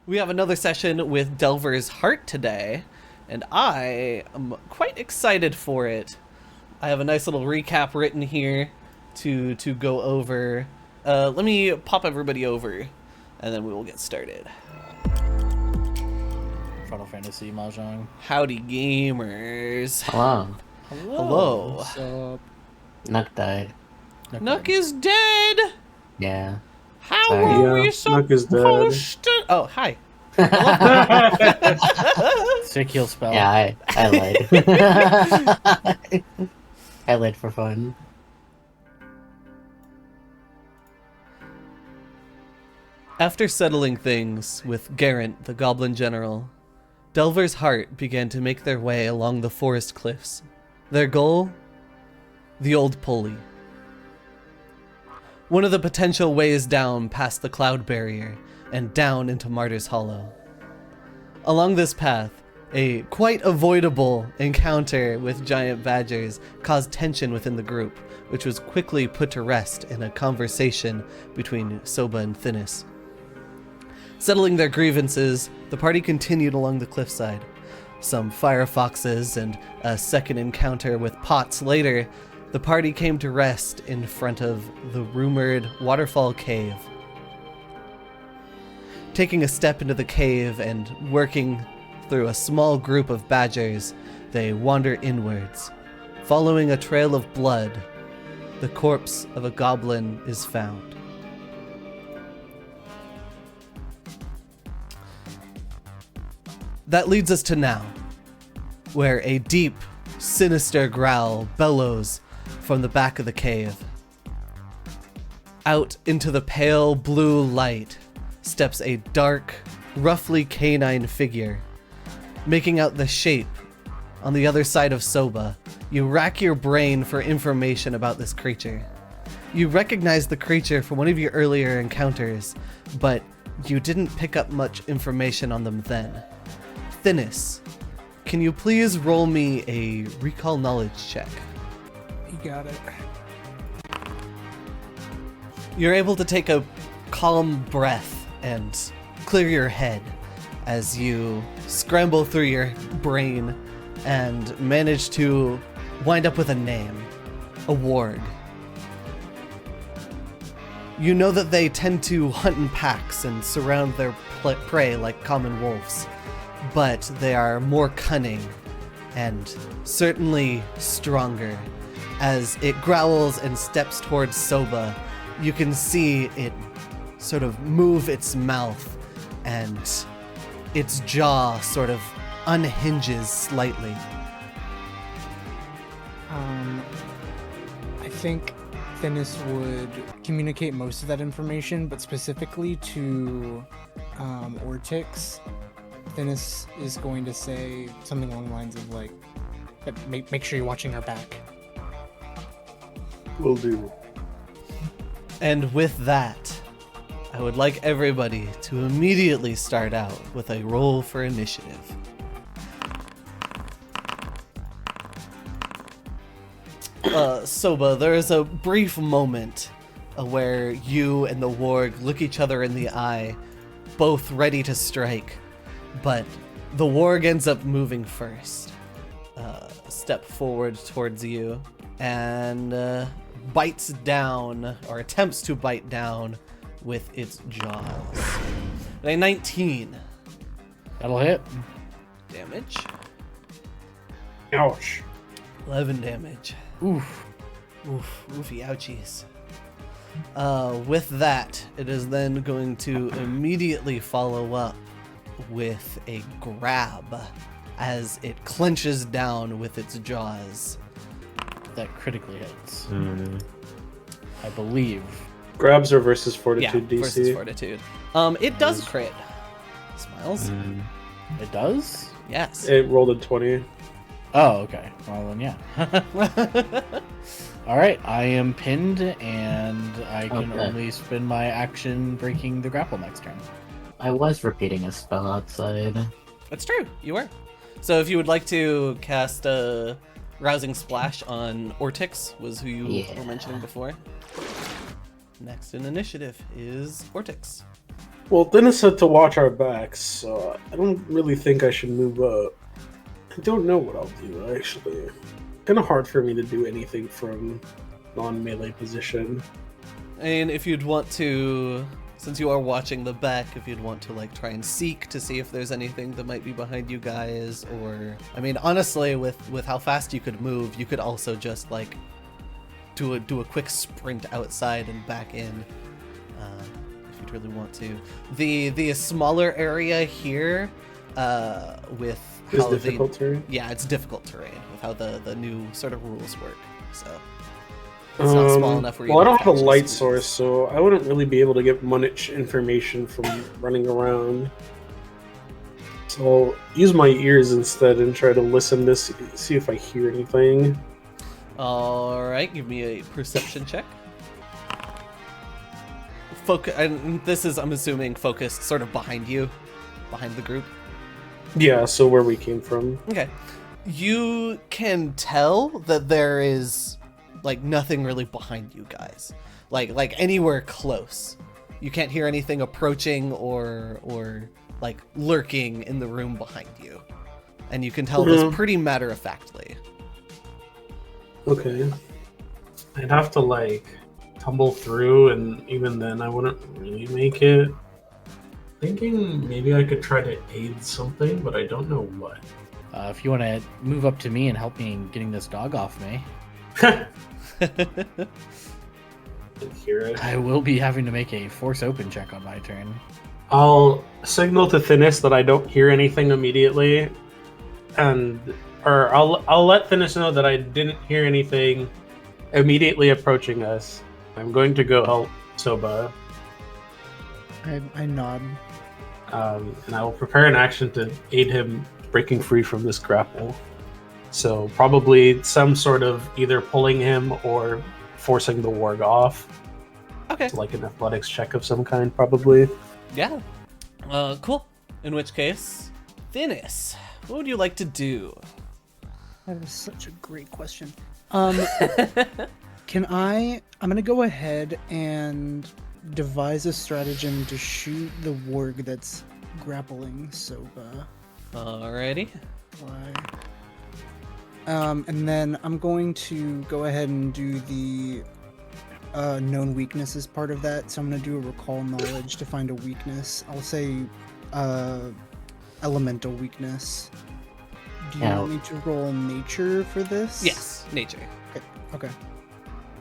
We have another session with Delver's Heart today, and I am quite excited for it. I have a nice little recap written here to go over. Let me pop everybody over, and then we will get started. Final Fantasy Mahjong. Howdy, gamers. Hello. Hello. What's up? Nook died. Nook is dead. Yeah. How Sorry. are we Nook is dead. supposed to? Oh, hi. Sick heal spell. Yeah, I lied. I lied for fun. After settling things with Garant, the Goblin General, Delver's Heart began to make their way along the forest cliffs. Their goal? The Old Pulley. One of the potential ways down past the cloud barrier and down into Martyr's Hollow. Along this path, a quite avoidable encounter with giant badgers caused tension within the group, which was quickly put to rest in a conversation between Soba and Thinnis. Settling their grievances, the party continued along the cliffside. Some firefoxes and a second encounter with pots later, the party came to rest in front of the rumored waterfall cave. Taking a step into the cave and working through a small group of badgers, they wander inwards. Following a trail of blood, the corpse of a goblin is found. That leads us to now, where a deep, sinister growl bellows from the back of the cave. Out into the pale blue light steps a dark, roughly canine figure. Making out the shape on the other side of Soba, you rack your brain for information about this creature. You recognize the creature from one of your earlier encounters, but you didn't pick up much information on them then. Thinnis, can you please roll me a recall knowledge check? You got it. You're able to take a calm breath and clear your head as you scramble through your brain and manage to wind up with a name, a warg. You know that they tend to hunt in packs and surround their prey like common wolves, but they are more cunning and certainly stronger. As it growls and steps towards Soba, you can see it sort of move its mouth and its jaw sort of unhinges slightly. I think Thinnis would communicate most of that information, but specifically to Ortix, Thinnis is going to say something along the lines of like, make sure you're watching our back. Will do. And with that, I would like everybody to immediately start out with a roll for initiative. Soba, there is a brief moment where you and the warg look each other in the eye, both ready to strike, but the warg ends up moving first. Step forward towards you and bites down, or attempts to bite down with its jaws. A 19. That'll hit. Damage. Ouch. 11 damage. Oof. Oof, oofy ouchies. With that, it is then going to immediately follow up with a grab as it clenches down with its jaws. That critically hits. I believe. Grabs are versus fortitude DC. Versus fortitude. It does crit. Smiles. It does? Yes. It rolled a 20. Oh, okay. Well, then, yeah. All right. I am pinned, and I can only spend my action breaking the grapple next turn. I was repeating a spell outside. That's true. You were. So if you would like to cast a Rousing Splash on Ortix, was who you were mentioning before. Next in initiative is Ortix. Well, Dennis said to watch our backs, so I don't really think I should move up. I don't know what I'll do, actually. Kind of hard for me to do anything from non-melee position. And if you'd want to, since you are watching the back, if you'd want to like try and seek to see if there's anything that might be behind you guys, or I mean, honestly, with how fast you could move, you could also just like do a quick sprint outside and back in, if you'd really want to. The smaller area here, with It's how difficult terrain. yeah, it's difficult terrain with how the new sort of rules work. So it's not small enough where you Well, I don't have a catch light disease. source, so I wouldn't really be able to get much information from running around. So I'll use my ears instead and try to listen to see if I hear anything. All right, give me a perception check. And this is, I'm assuming, focused sort of behind you, behind the group. Yeah, so where we came from. Okay. You can tell that there is like nothing really behind you guys. Like anywhere close. You can't hear anything approaching or like lurking in the room behind you. And you can tell this pretty matter-of-factly. Okay. I'd have to like tumble through, and even then I wouldn't really make it. Thinking maybe I could try to aid something, but I don't know what. If you want to move up to me and help me in getting this dog off me, Didn't hear it. I will be having to make a force open check on my turn. I'll signal to Thinis that I don't hear anything immediately, or I'll let Thinis know that I didn't hear anything immediately approaching us. I'm going to go help Soba, I nod. and I will prepare an action to aid him breaking free from this grapple. So probably some sort of either pulling him or forcing the warg off. Okay. So like an athletics check of some kind, probably. Yeah. Cool. In which case, Thinis, what would you like to do? That is such a great question. I'm gonna go ahead and devise a stratagem to shoot the warg that's grappling Soba. Alrighty. And then I'm going to go ahead and do the known weakness as part of that. So I'm going to do a recall knowledge to find a weakness. I'll say elemental weakness. Do you want me to roll nature for this? Yes, nature. Okay.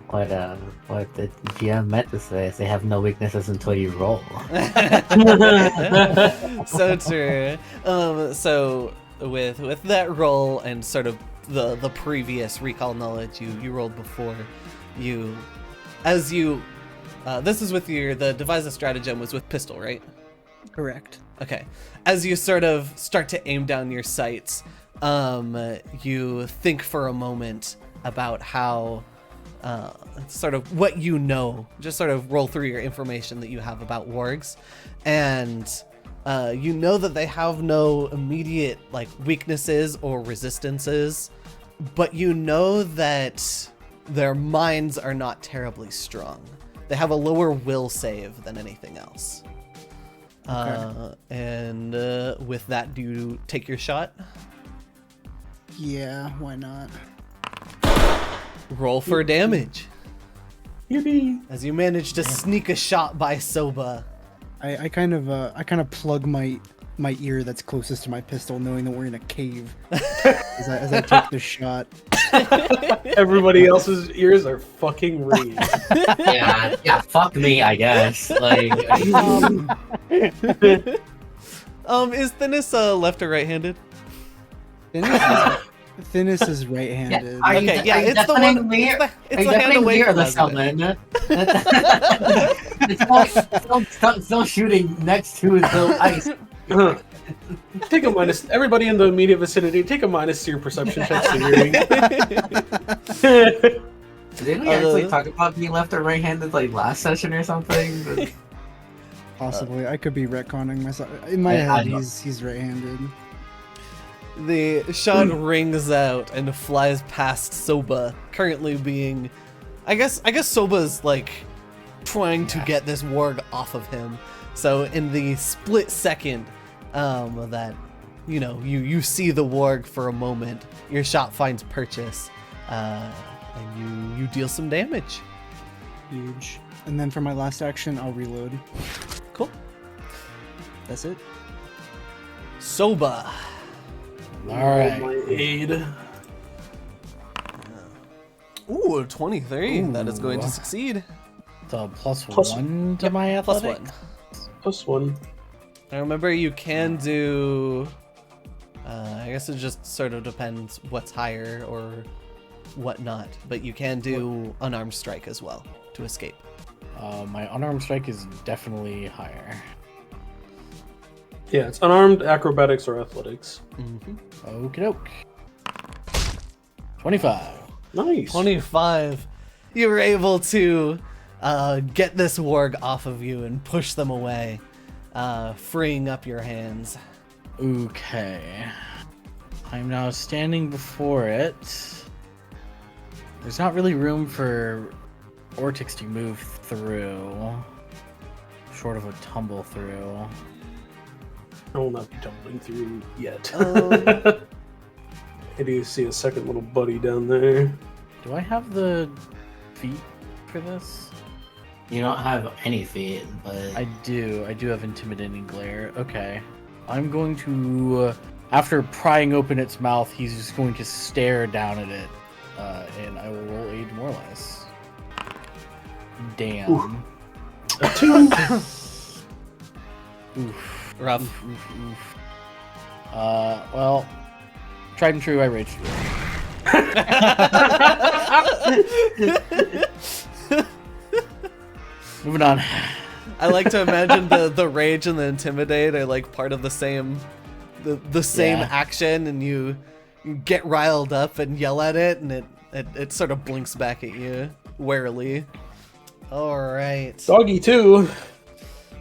What the GM meant to say is they have no weaknesses until you roll. So true. So with that roll and sort of the previous recall knowledge you rolled before, this is with the devise a stratagem was with pistol, right? Correct. Okay. As you sort of start to aim down your sights, you think for a moment about how sort of what you know, just sort of roll through your information that you have about wargs, and you know that they have no immediate like weaknesses or resistances, but you know that their minds are not terribly strong. They have a lower will save than anything else. Okay. And with that, do you take your shot? Yeah, why not? Roll for damage. Yippee! As you manage to sneak a shot by Soba. I kind of plug my ear that's closest to my pistol, knowing that we're in a cave as I take the shot. Everybody else's ears are fucking reed. yeah, fuck me, I guess. Like, Is Thinis left or right-handed? Thinis is right-handed. Are you, Okay, yeah, are you it's the one. deafening me? It's Are you the hand deafening away me or from the Lesbian. summon? Still shooting next to the ice. Take a minus. Everybody in the immediate vicinity, take a minus to your perception checks to hearing. Didn't we actually talk about being left or right-handed like last session or something? Possibly. I could be retconning myself. In my I head, know. he's right-handed. The shot rings out and flies past Soba, currently being... I guess Soba's, like, trying to get this warg off of him. So in the split second that you see the warg for a moment, your shot finds purchase, and you deal some damage. Huge. And then for my last action, I'll reload. Cool. That's it. Soba. All right. My aid. Ooh, 23. That is going to Ooh. succeed. So plus Plus- 1 to my Plus athletic. 1. +1. Now remember, you can do. I guess it just sort of depends what's higher or whatnot, but you can do unarmed strike as well to escape. My unarmed strike is definitely higher. Yeah, it's unarmed, acrobatics, or athletics. Mm-hmm. Okie doke. 25. Nice. 25. You were able to get this warg off of you and push them away, freeing up your hands. Okay. I'm now standing before it. There's not really room for Ortix to move through. Short of a tumble through. I will not be tumbling through yet. Um, I do see a second little buddy down there. Do I have the feet for this? You don't have any feet, but I do have intimidating glare. Okay. I'm going to, after prying open its mouth, he's just going to stare down at it. And I will roll a demoralize. Damn. Oof. Oof. rough. Oof, oof, oof. Well, tried and true, I raged. Moving on. I like to imagine the rage and the intimidate are like part of the same Yeah. action, and you get riled up and yell at it, and it sort of blinks back at you warily. All right. Doggy too.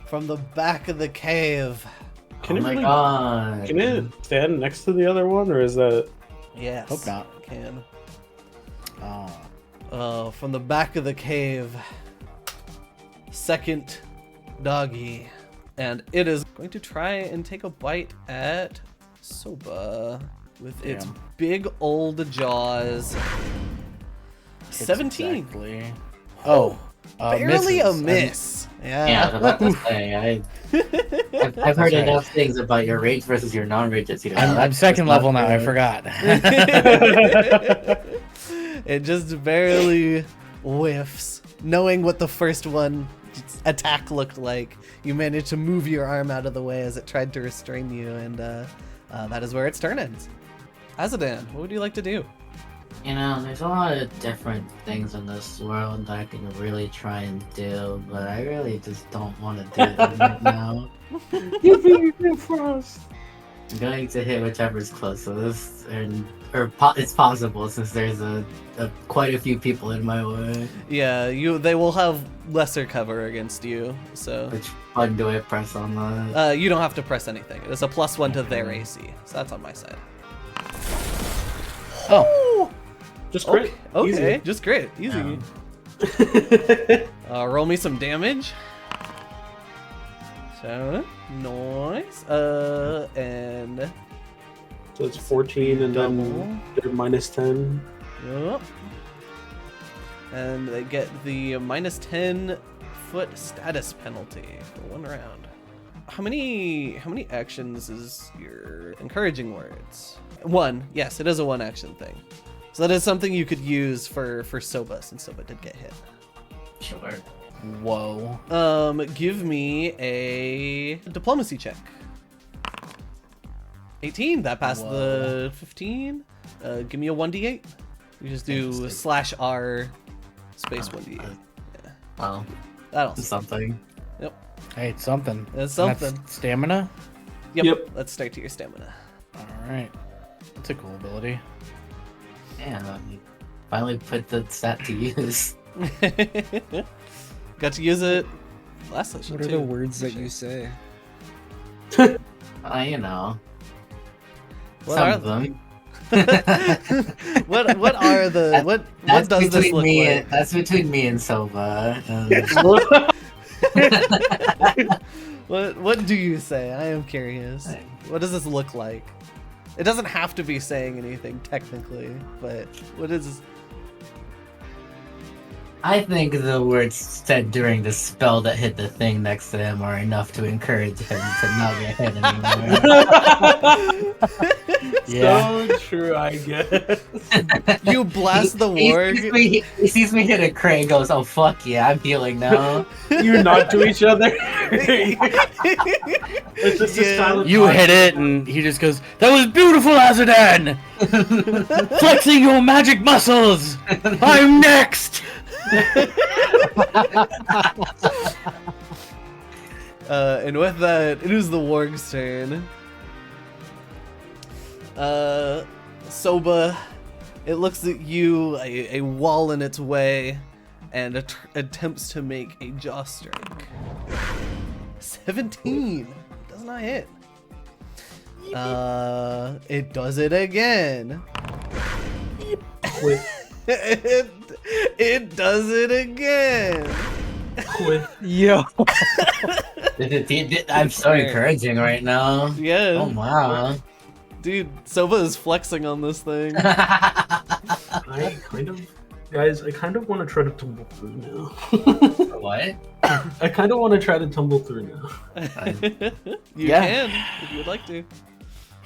From the back of the cave. Can oh it my really, god. Can it stand next to the other one, or is that? Yes. Hope not. it can. Oh. From the back of the cave. Second doggy. And it is going to try and take a bite at Soba with its Damn. big old jaws. 17. Exactly. Oh. Barely misses. a miss. Yeah, I was about to say, I've heard That's right. enough things about your rage versus your non-rages. I'm second level now, I forgot. It just barely whiffs. Knowing what the first one attack looked like, you managed to move your arm out of the way as it tried to restrain you, and that is where its turn ends. Azadan, what would you like to do? You know, there's a lot of different things in this world that I can really try and do, but I really just don't want to do them right now. I'm going to hit whichever's closest, it's possible since there's quite a few people in my way. Yeah, they will have lesser cover against you, so Which button do I press on the? you don't have to press anything. It's a +1 to their AC, so that's on my side. Oh. Just crit. Okay, just crit. Easy. Um, Easy. Roll me some damage. So, nice. And So it's 14, and double. then they're -10. Yup. And they get the -10 foot status penalty for 1 round. How many actions is your encouraging words? 1. Yes, it is a 1 action thing. So that is something you could use for Soba, since Soba did get hit. Sure. Whoa. Give me a diplomacy check. 18. That passed the 15. Give me a 1d8. You just do /R space 1d8. Yeah. Well, That'll something. Hey, it's something. It's And that's something. Stamina? Yep. Let's start to your stamina. Alright. That's a cool ability. Yeah, I finally put the stat to use. Got to use it last session. What are too. the words that you say? You know, What some are of them. what are the what That's does this between look me. like? That's between me and Silva. What do you say? I am curious. What does this look like? It doesn't have to be saying anything technically, but what is? I think the words said during the spell that hit the thing next to him are enough to encourage him to not get hit anymore. Yeah. So true, I guess. You blast the warg. He sees me hit a crit and goes, "Oh fuck yeah, I'm healing now." You nod to each other. It's just a silent You hit it, and he just goes, "That was beautiful, Azadan! Flexing your magic muscles! I'm next!" And with that, it is the warg's turn. Soba, it looks at you, a wall in its way, and attempts to make a jaw strike. 17 does not hit. It does it again. Quit. It does it again. Quit. Yo. I'm so encouraging right now. Yeah. Oh wow. Dude, Soba is flexing on this thing. I kind of want to try to tumble through now. What? I kind of want to try to tumble through now. You Yeah. can, if you would like to.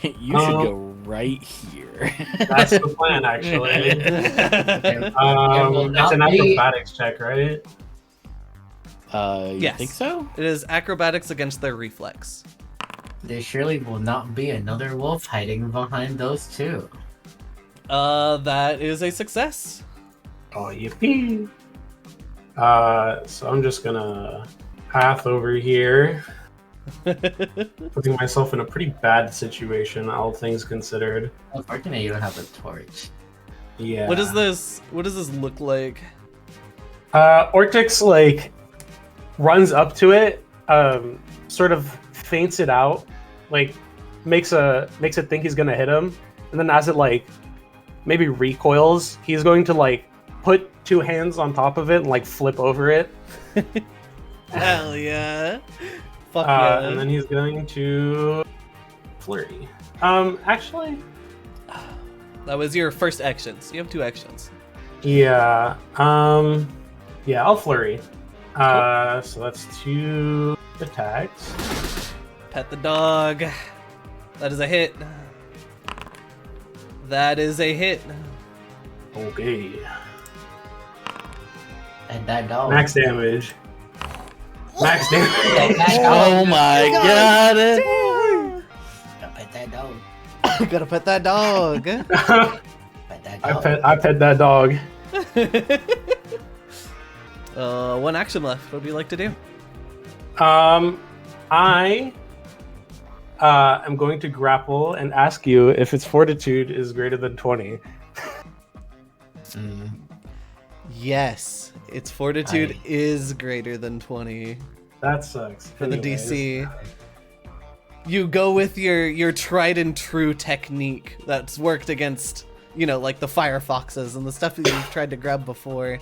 You should go right here. That's the plan, actually. will It's not an be- acrobatics check, right? You Yes. think so? It is acrobatics against their reflex. There surely will not be another wolf hiding behind those two. That is a success. Oh, yippee! So I'm just gonna path over here, putting myself in a pretty bad situation, all things considered. Unfortunately, you don't have a torch. Yeah. What does this look like? Ortix like runs up to it, sort of faints it out, like makes it think he's gonna hit him, and then as it like maybe recoils, he's going to like put two hands on top of it and like flip over it. Hell yeah. Fuck yeah. And then he's going to flurry. Actually, That was your first actions. You have 2 actions. yeah. Yeah, I'll flurry. So that's 2 attacks. Pet the dog. That is a hit. That is a hit. Okay. And that dog. Max damage. Max damage. Oh my god! Gotta pet that dog. Gotta pet that dog. Pet that dog. I pet that dog. 1 action left. What would you like to do? I am going to grapple and ask you if its fortitude is greater than 20. Yes, its fortitude is greater than 20 That sucks. for the Anyways. DC. You go with your tried and true technique that's worked against, like the firefoxes and the stuff that you've tried to grab before.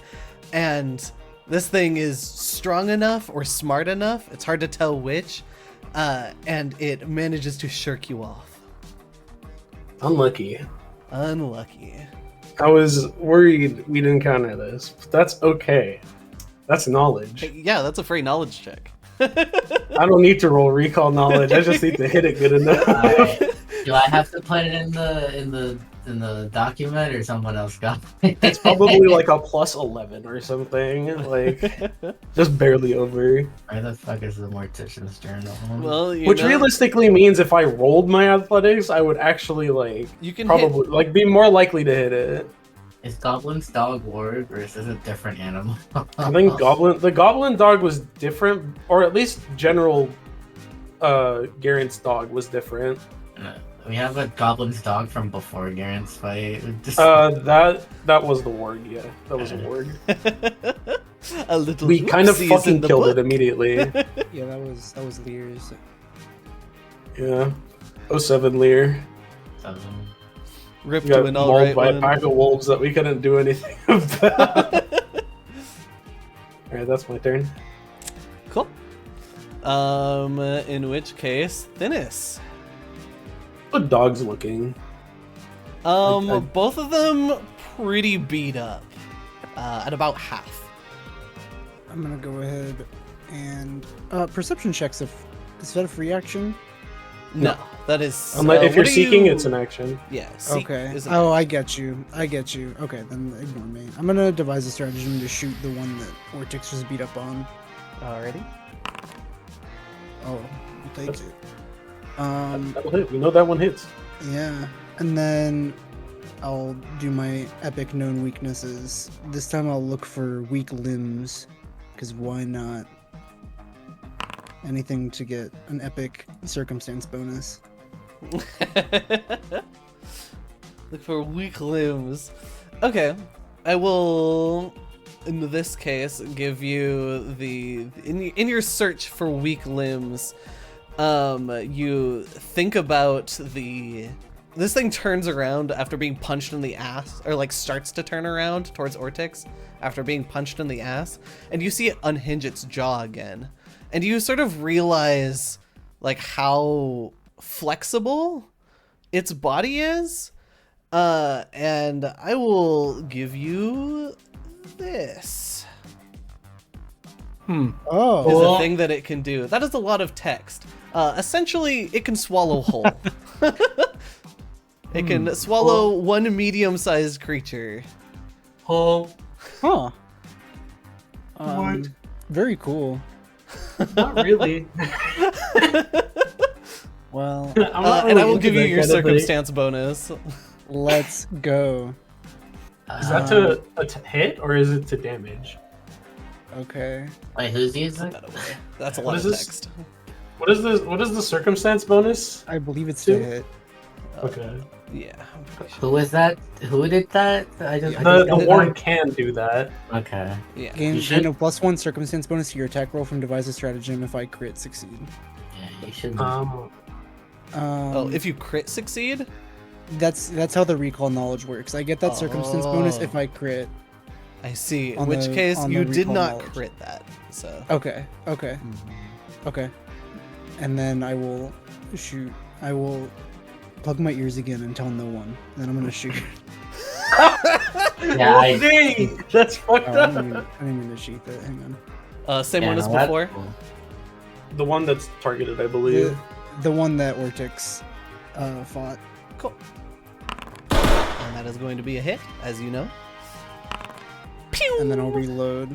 And this thing is strong enough or smart enough, it's hard to tell which, and it manages to shirk you off. Unlucky. Unlucky. I was worried we'd encounter this, but that's okay. That's knowledge. Hey, yeah, that's a free knowledge check. I don't need to roll recall knowledge. I just need to hit it good enough. Alright. Do I have to put it in the document, or someone else got it? It's probably like a plus 11 or something. Like, just barely over. Where the fuck is the Mortician's journal? Well, Which realistically means if I rolled my athletics, I would actually like you can probably like be more likely to hit it. Is Goblin's dog warg, or is this a different animal? I think the goblin dog was different, or at least general Garant's dog was different. We have a Goblin's dog from before Garant's fight. Just... That was the warg, yeah. That was a warg. a little. We kind of whoopsies in fucking the killed book. it immediately. Yeah, that was Lear's. Yeah. 07 Lear. Ripped We got to an mauled alright by a one. pack of wolves that we couldn't do anything about. Alright, that's my turn. Cool. In which case, Thinis. How are dogs looking? I- Both of them pretty beat up. At about half. I'm gonna go ahead and perception checks. Is that a free action? No, that is. Unless, if what you're are seeking, you- it's an action. Yeah. Seek Okay. is an Oh, I action. get you. I get you. Okay, then ignore me. I'm gonna devise a stratagem to shoot the one that Ortix was beat up on. Alrighty. Oh, I'll take That's- it. That'll hit. We know that one hits. Yeah, and then I'll do my epic known weaknesses. This time I'll look for weak limbs, because why not? Anything to get an epic circumstance bonus. Look for weak limbs. Okay, I will, in this case, give you in your search for weak limbs. You think about this thing turns around after being punched in the ass, or like starts to turn around towards Ortix after being punched in the ass, and you see it unhinge its jaw again, and you sort of realize like how flexible its body is. And I will give you this. Oh, Is a Cool. thing that it can do. That is a lot of text. Essentially, it can swallow whole. It can swallow one medium-sized creature. Whole. huh. What? Very cool. Not really. Well, I'm not And I really will into give you that your kind of thing. circumstance bonus. let's go. Is that to hit or is it to damage? Okay. Wait, who's using? That away. That's a What lot is of this? text. What is this? What is the circumstance bonus? I believe it's Two? to hit. Okay. Yeah. I'm pretty sure. Who is that? Who did that? I just The got warren can do that. Okay. Yeah. Gain You should- a +1 circumstance bonus to your attack roll from devise a stratagem if I crit succeed. Yeah, you should. Oh, if you crit succeed? that's how the recall knowledge works. I get that circumstance bonus if Oh. I crit. I see. In On which the- case, on you the did recall not knowledge. crit that. So. Okay. Okay. And then I will shoot. I will plug my ears again and tell no one. Then I'm gonna shoot. Yeah, I. Dang, that's fucked Oh, I up. didn't mean to shoot that. Hang on. Same Yeah, one as no, that's before. cool. The one that's targeted, I believe. The one that Ortix fought. Cool. And that is going to be a hit, as you know. Pew! And then I'll reload.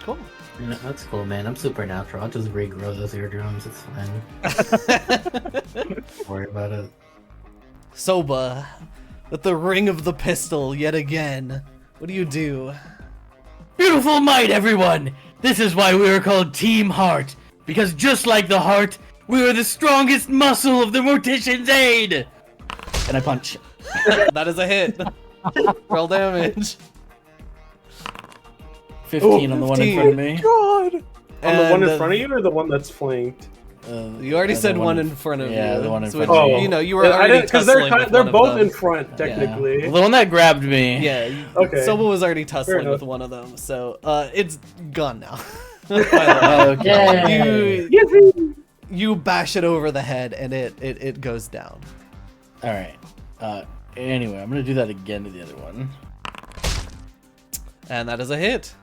Cool. No, that's cool, man. I'm supernatural. I'll just regrow those eardrums. It's fine. Don't worry about it. Soba, with the ring of the pistol yet again. What do you do? Beautiful might, everyone! This is why we are called Team Heart. Because just like the heart, we are the strongest muscle of the Mortician's aid! And I punch. That is a hit. Roll damage. 15 on the one in front of me. God! On the one in And, front of you or the one that's flanked? You already the said one in front of you. Yeah, the one in so front which, of me. You know, you were I already didn't because tussling with they're one of both them. in front technically. Well, the one that grabbed me. Yeah. Okay. Soba was already tussling enough. with one of them, so it's gone now. By the way. Okay. You bash it over the head and it goes down. Alright. Anyway, I'm gonna do that again to the other one. And that is a hit.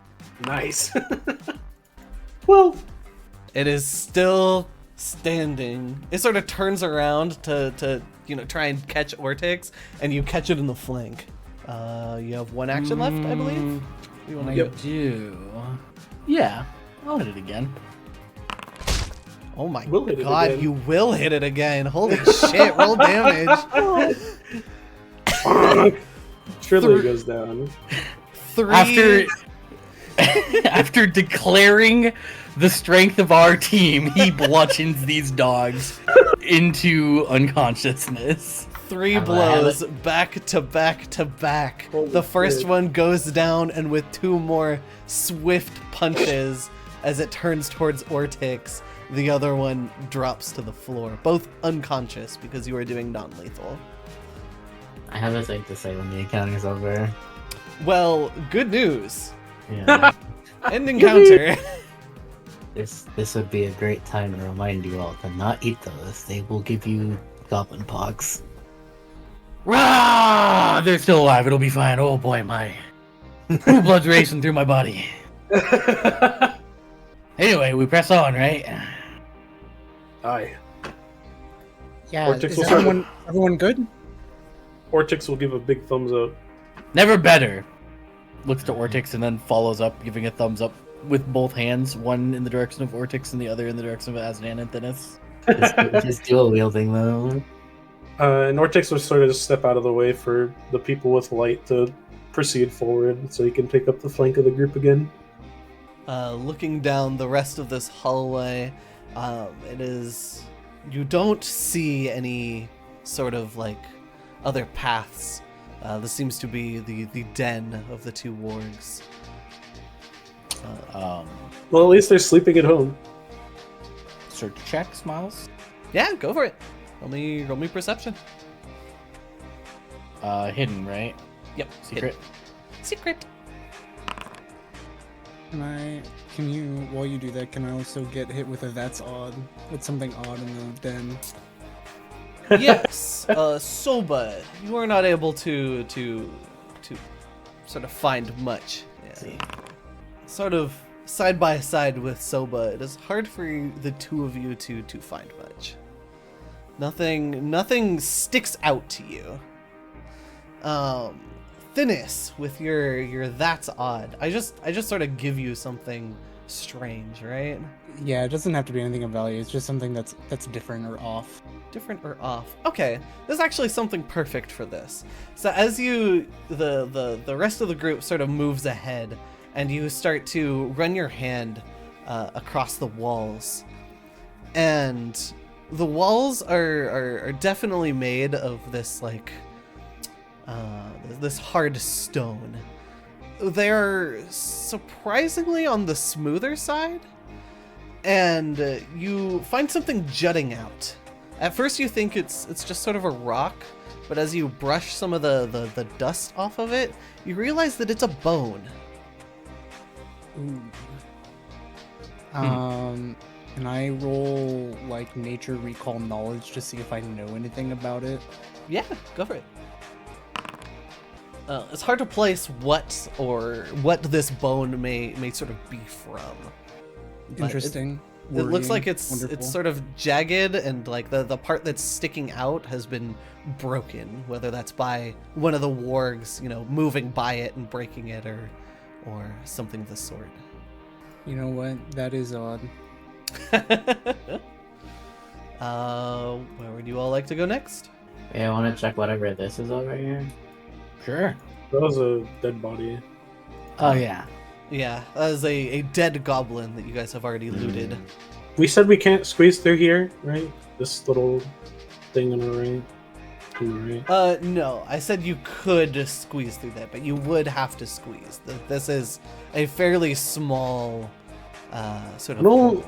Nice. Well, It is still standing. It sort of turns around to try and catch Ortix, and you catch it in the flank. You have one action left, I believe. You wanna I do. Yeah, I'll hit it again. Oh my Will hit it god, again. you will hit it again. Holy shit, roll damage. Trilly goes down. 3. After declaring the strength of our team, he bludgeons these dogs into unconsciousness. 3 I have blows back to back to back. Holy The first shit. one goes down, and with 2 more swift punches as it turns towards Ortix, the other one drops to the floor. Both unconscious because you are doing non-lethal. I have a thing to say when the encounter's over. Well, good news. Yeah. End encounter. This would be a great time to remind you all to not eat those. They will give you goblin pox. Rah! They're still alive. It'll be fine. Oh boy, my blood's racing through my body. Anyway, we press on, right? Aye. Yeah, Vortex is will start everyone good? Ortix will give a big thumbs up. Never better. Looks to Ortix and then follows up, giving a thumbs up with both hands, one in the direction of Ortix and the other in the direction of Aznan and Thinis. Just dual wielding though. And Ortix will sort of step out of the way for the people with light to proceed forward so he can take up the flank of the group again. Looking down the rest of this hallway, it is... You don't see any sort of, like, other paths. This seems to be the den of the two wargs. Well, at least they're sleeping at home. Search check, Smiles. Yeah, go for it. Roll me perception. Hidden, right? Yep. Secret. Secret. Can you, while you do that, can I also get hit with a that's odd? With something odd in the den? Yes. Soba, you are not able to sort of find much. Yeah. Sort of side by side with Soba, it is hard for the two of you to find much. Nothing sticks out to you. Thinis, with your that's odd. I just sort of give you something strange, right? Yeah, it doesn't have to be anything of value. It's just something that's different or off. Different or off. Okay, there's actually something perfect for this. So as you, the rest of the group sort of moves ahead, and you start to run your hand across the walls, and the walls are definitely made of this like this hard stone. They're surprisingly on the smoother side, and you find something jutting out. At first you think it's just sort of a rock, but as you brush some of the dust off of it, you realize that it's a bone. Ooh. Can I roll like nature recall knowledge to see if I know anything about it? Yeah, go for it. It's hard to place what this bone may sort of be from. But Interesting. It looks like Wonderful. it's sort of jagged, and like the part that's sticking out has been broken, whether that's by one of the wargs, moving by it and breaking it, or something of the sort. You know what? That is odd. Where would you all like to go next? Yeah, I want to check whatever this is over here. Sure. That was a dead body. Oh yeah. Yeah, that is a dead goblin that you guys have already looted. We said we can't squeeze through here, right? This little thing on our right. On the right. No, I said you could squeeze through that, but you would have to squeeze. This is a fairly small, sort of... No.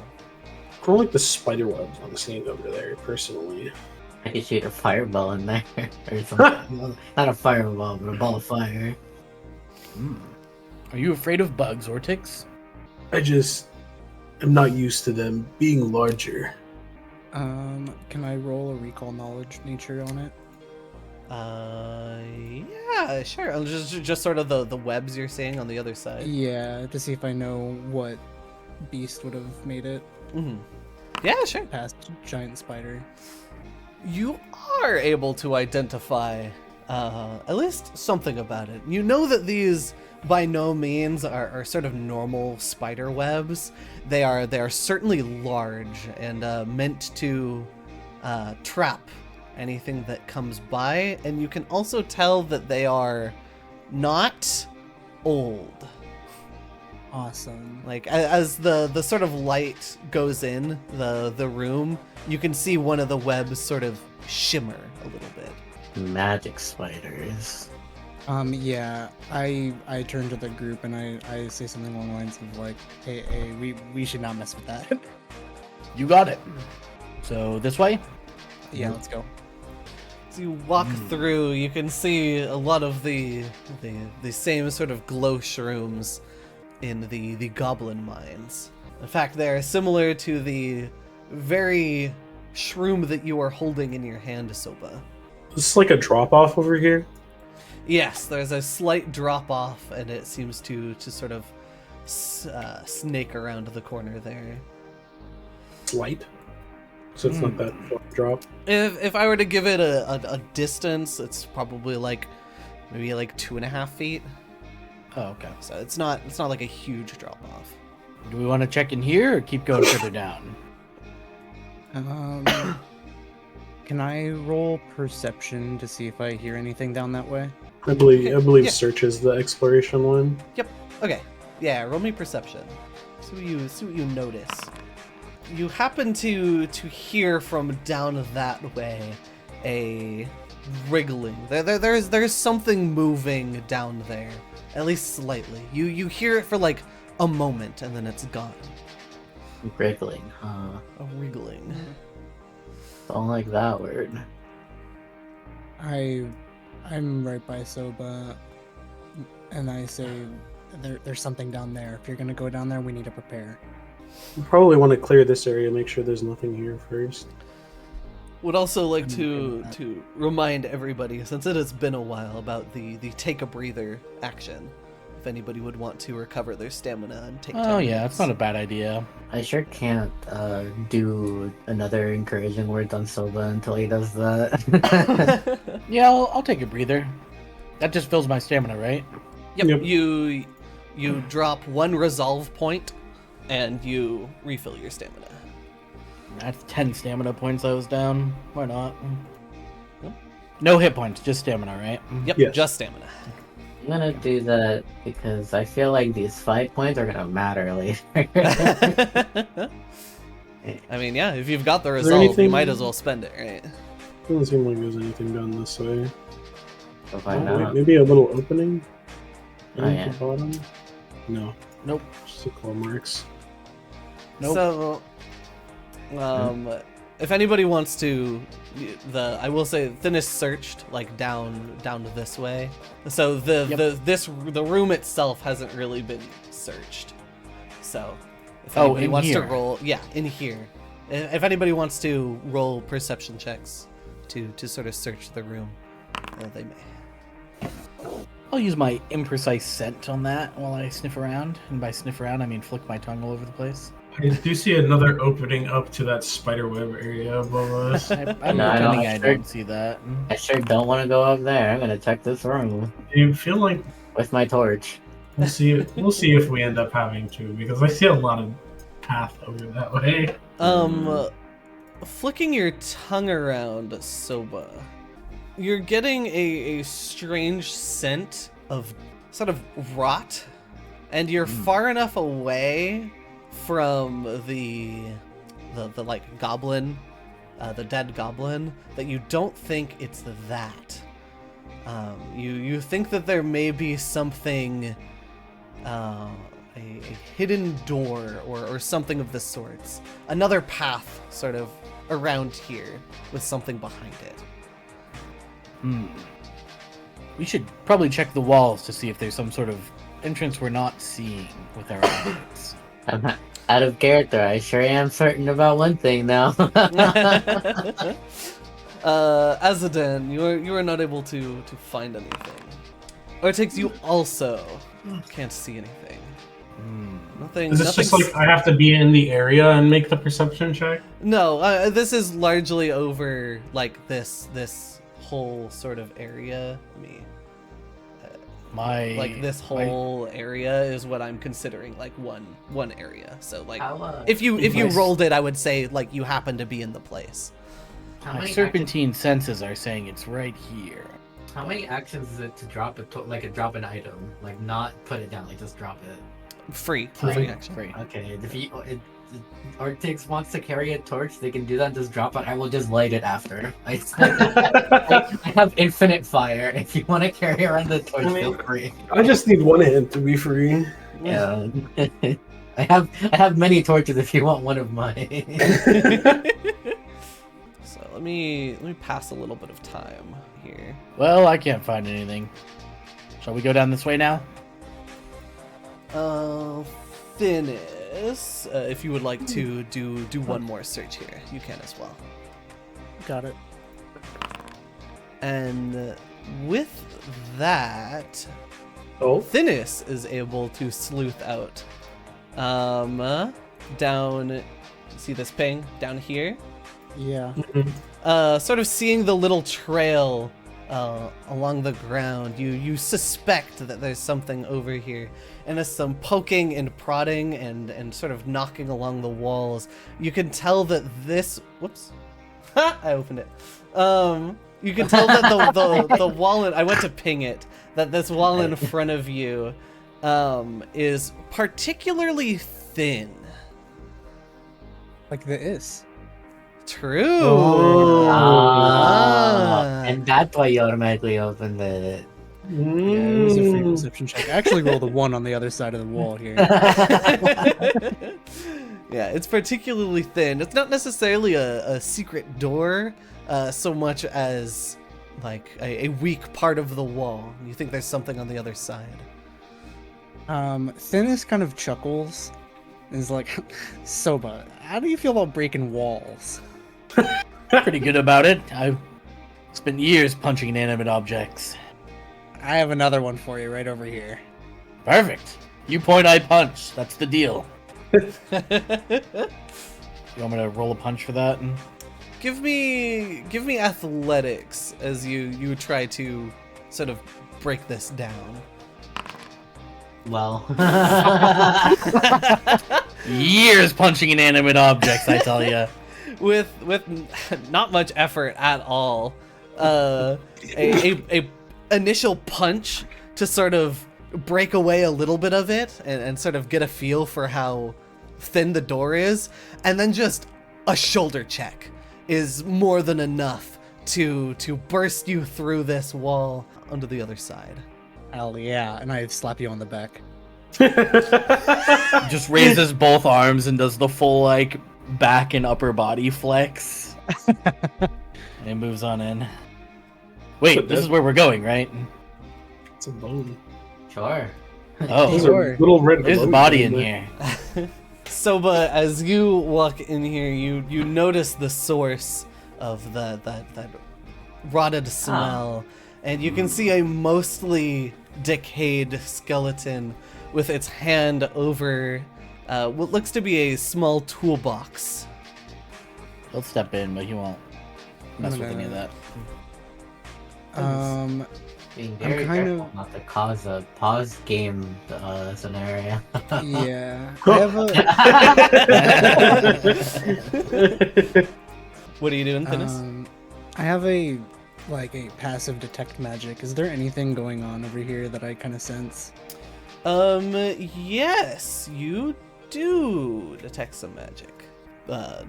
I don't like the spider webs I'm seeing over there, personally. I could shoot a fireball in there or something. Not a fireball, but a ball of fire. Are you afraid of bugs, Ortix? I just am not used to them being larger. Can I roll a recall knowledge nature on it? Yeah, sure. Just sort of the webs you're seeing on the other side. Yeah, to see if I know what beast would have made it Mm-hmm. Yeah, sure. past giant spider. You are able to identify at least something about it. You know that these by no means are sort of normal spider webs. They are certainly large and meant to trap anything that comes by, and you can also tell that they are not old. Awesome. Like as the sort of light goes in the room, you can see one of the webs sort of shimmer a little bit. Magic spiders. Yeah, I turn to the group and I say something along the lines of like, hey, we should not mess with that. You got it. So this way? Yeah, let's go. As you walk through, you can see a lot of the same sort of glow shrooms in the goblin mines. In fact, they're similar to the very shroom that you are holding in your hand, Soba. Is this like a drop off over here? Yes, there's a slight drop off, and it seems to sort of snake around the corner there. Slight. So it's not that far drop. If I were to give it a distance, it's probably like maybe like 2.5 feet. Oh, okay. So it's not like a huge drop off. Do we want to check in here or keep going further down? Can I roll perception to see if I hear anything down that way? I believe Yeah. search is the exploration one. Yep. Okay. Yeah. Roll me perception. See what you notice. You happen to hear from down that way a wriggling. There's something moving down there, at least slightly. You hear it for like a moment and then it's gone. Wriggling, huh? A wriggling. Don't like that word. I'm right by Soba, and I say there's something down there. If you're gonna go down there, we need to prepare. You probably want to clear this area, make sure there's nothing here first. Would also like I'm to good to remind everybody, since it has been a while, about the take a breather action. If anybody would want to recover their stamina and take 10 Oh yeah, minutes. that's not a bad idea. I sure can't do another encouraging words on Soba until he does that. Yeah, I'll take a breather. That just fills my stamina, right? Yep. Yep. You drop 1 resolve point, and you refill your stamina. That's 10 stamina points I was down. Why not? Yep. No hit points, just stamina, right? Yep. Yes. Just stamina. I'm gonna do that because I feel like these fight points are gonna matter later. I mean, yeah. If you've got the there resolve, you anything- might as well spend it, right? Doesn't seem like there's anything down this way. We'll find Oh, wait, out. maybe a little opening? Oh, At yeah. the bottom? No, Nope. just the claw marks. Nope. So, if anybody wants to, I will say Thinness searched like down this way. So the room itself hasn't really been searched. So if Oh, anybody in wants here. to roll, yeah, in here. If anybody wants to roll perception checks to sort of search the room, they may. I'll use my imprecise scent on that while I sniff around. And by sniff around, I mean flick my tongue all over the place. I do see another opening up to that spiderweb area above us. I'm No, pretending I I sure- don't see that. I sure don't want to go up there. I'm gonna check this room Do you feel like with my torch. we'll see? We'll see if we end up having to, because I see a lot of path over that way. Flicking your tongue around, Soba, you're getting a strange scent of sort of rot, and you're far enough away from the like goblin, the dead goblin, that you don't think it's that. You think that there may be something, a hidden door or something of the sorts, another path sort of around here with something behind it. We should probably check the walls to see if there's some sort of entrance we're not seeing with our eyes. I'm out of character. I sure am certain about one thing now. Azadan, you are not able to find anything. Ortix, you also can't see anything. Nothing. Is this just nothing's- like I have to be in the area and make the perception check? No, this is largely over like this whole sort of area. Like this whole area is what I'm considering like one area. So like if you my- rolled it, I would say like you happen to be in the place. My serpentine senses are saying it's right here. How many actions is it to drop drop an item, like not put it down, like just drop it? Free Free. action. Great. Okay, if Artix wants to carry a torch, they can do that and just drop it. I will just light it after. I have infinite fire. If you want to carry around the torch, feel free. I just need one hand to be free. Yeah. I have many torches if you want one of mine. So let me pass a little bit of time here. Well, I can't find anything. Shall we go down this way now? Thinness. this. If you would like to do one more search here, you can as well. Got it. And with that, Oh, Thinis is able to sleuth out. Down, see this ping down here? Yeah. Sort of seeing the little trail along the ground, you suspect that there's something over here. And as some poking and prodding and sort of knocking along the walls, you can tell that this... Whoops. I opened it. You can tell that the wall... I went to ping it. That this wall in front of you is particularly thin. Like the is. True. And that's why you automatically opened it. Yeah, it was a free perception check. I actually rolled a 1 on the other side of the wall here. Yeah, it's particularly thin. It's not necessarily a secret door so much as like a weak part of the wall. You think there's something on the other side. Thinis kind of chuckles and is like, Soba, how do you feel about breaking walls? Pretty good about it. I've spent years punching inanimate objects. I have another one for you right over here. Perfect. You point, I punch. That's the deal. You want me to roll a punch for that? Give me athletics as you try to sort of break this down. Well. Years punching inanimate objects, I tell ya. With not much effort at all. A initial punch to sort of break away a little bit of it and sort of get a feel for how thin the door is, and then just a shoulder check is more than enough to burst you through this wall onto the other side. Hell yeah, and I slap you on the back. Just raises both arms and does the full like back and upper body flex. And moves on in. Wait, this is where we're going, right? It's a bone. Sure. Oh, There's Sure. a little red there's a glow body in there. here. Soba, as you walk in here, you notice the source of that rotted smell, and you can see a mostly decayed skeleton with its hand over what looks to be a small toolbox. He'll step in, but he won't mess with any of that. Being very kind careful of- not to cause a pause game scenario. Yeah. I have What are you doing, Thinis? I have a passive detect magic. Is there anything going on over here that I kind of sense? Yes, you do detect some magic.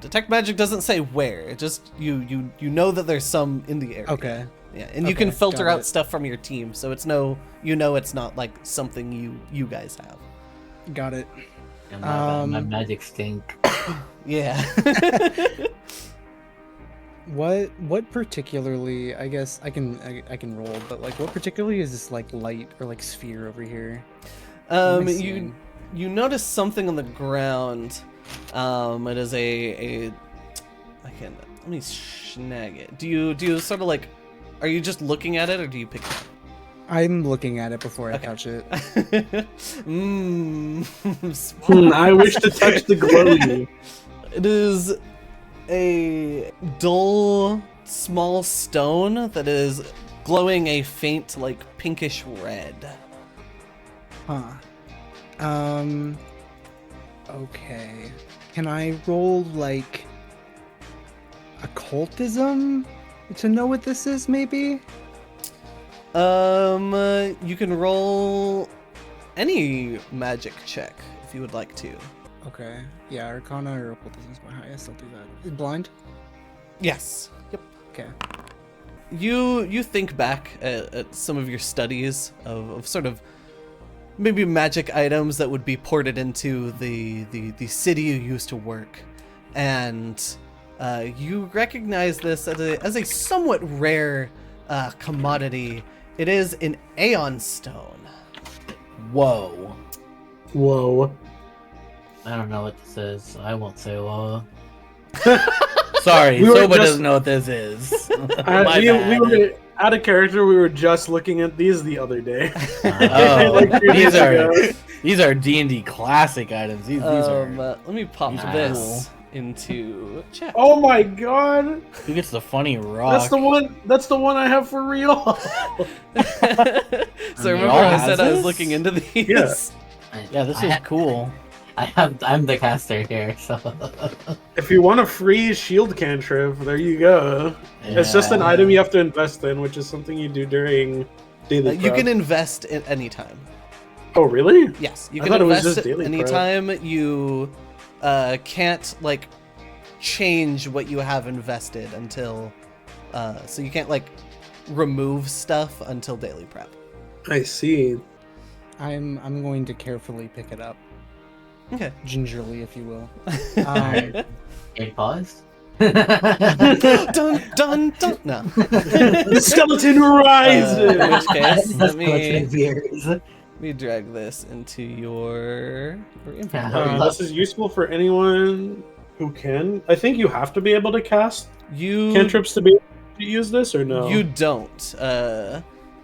Detect magic doesn't say where. It just you know that there's some in the area. Okay. Yeah, and you Okay, can filter got out it. stuff from your team, so it's it's not like something you guys have. Got it. And my magic stink. Yeah. What particularly? I guess I can roll, but like, what particularly is this like light or like sphere over here? What am I You seeing? notice something on the ground. It is a let me snag it. Do you sort of like, are you just looking at it or do you pick it up? I'm looking at it before I Okay. touch it. I wish to touch the glowy. It is a dull, small stone that is glowing a faint, like, pinkish red. Huh. Okay. Can I roll like occultism to know what this is? Maybe. You can roll any magic check if you would like to. Okay. Yeah, Arcana or occultism is my highest. I'll do that. Blind. Yes. Yep. Okay. You think back at some of your studies of sort of maybe magic items that would be ported into the city you used to work, and you recognize this as a somewhat rare commodity. It is an Aeon Stone. Whoa. Whoa. I don't know what this is, so I won't say law. Sorry, We were Soba just- doesn't know what this is. My we bad. were out of character. We were just looking at these the other day. Oh, Like 3 these days ago. are D&D classic items. These are. Let me pop these are this into chat. Oh my god, Who gets the funny rock? that's the one. That's the one I have for real. So We remember all I have said I was this? looking into these? Yeah. Yeah, this is cool. I'm the caster here, so. If you want a free shield cantrip, there you go. It's just an Yeah. item you have to invest in, which is something you do during daily. You prep. can invest at any time. Oh really? Yes, you I can thought it was invest just at daily any prep. time. You can't like change what you have invested until. So you can't like remove stuff until daily prep. I see. I'm going to carefully pick it up, Okay. gingerly, if you will. Okay, pause. Dun dun dun. No. The skeleton rises. In which case, That's let me drag this into your inventory. This is useful for anyone who can. I think you have to be able to cast You cantrips to be able to use this, or no? You don't.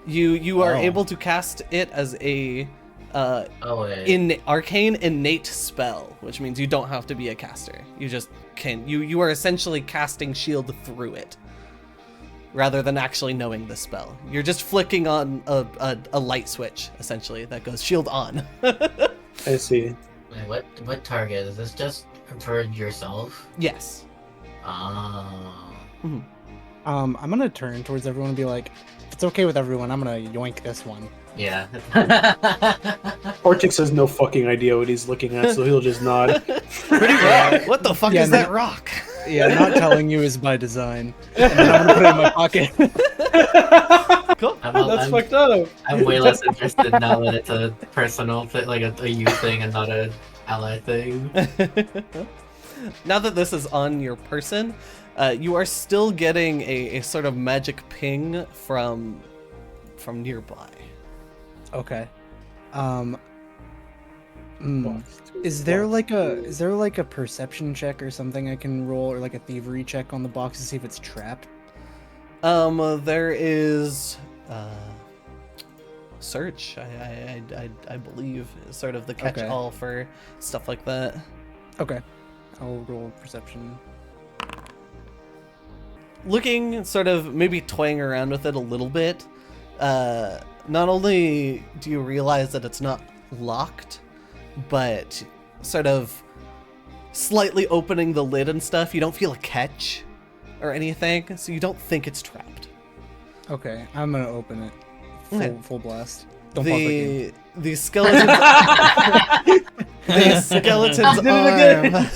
You are Oh. able to cast it as a Oh wait. in arcane innate spell, which means you don't have to be a caster. You just can. You are essentially casting shield through it, rather than actually knowing the spell. You're just flicking on a light switch essentially that goes shield on. I see. Wait, what target is this? Just for yourself? Yes. Ah. I'm gonna turn towards everyone and be like, if it's okay with everyone, I'm gonna yoink this one. Yeah. Ortix has no fucking idea what he's looking at, so he'll just nod. What the fuck Yeah, is that rock? Yeah, not telling you is by design. And then I'm gonna put it in my pocket. Cool. That's fucked up. I'm way less interested now that it's a personal thing, like a you thing and not a ally thing. Now that this is on your person, you are still getting a sort of magic ping from nearby. Okay. Is there like a perception check or something I can roll, or like a thievery check on the box to see if it's trapped? There is search. I believe is sort of the catch-all for stuff like that. Okay. I'll roll perception. Looking, sort of maybe toying around with it a little bit. Not only do you realize that it's not locked, but sort of slightly opening the lid and stuff, you don't feel a catch or anything, so you don't think it's trapped. Okay, I'm gonna open it. Okay. Full blast. Don't pause the game. The skeleton's arm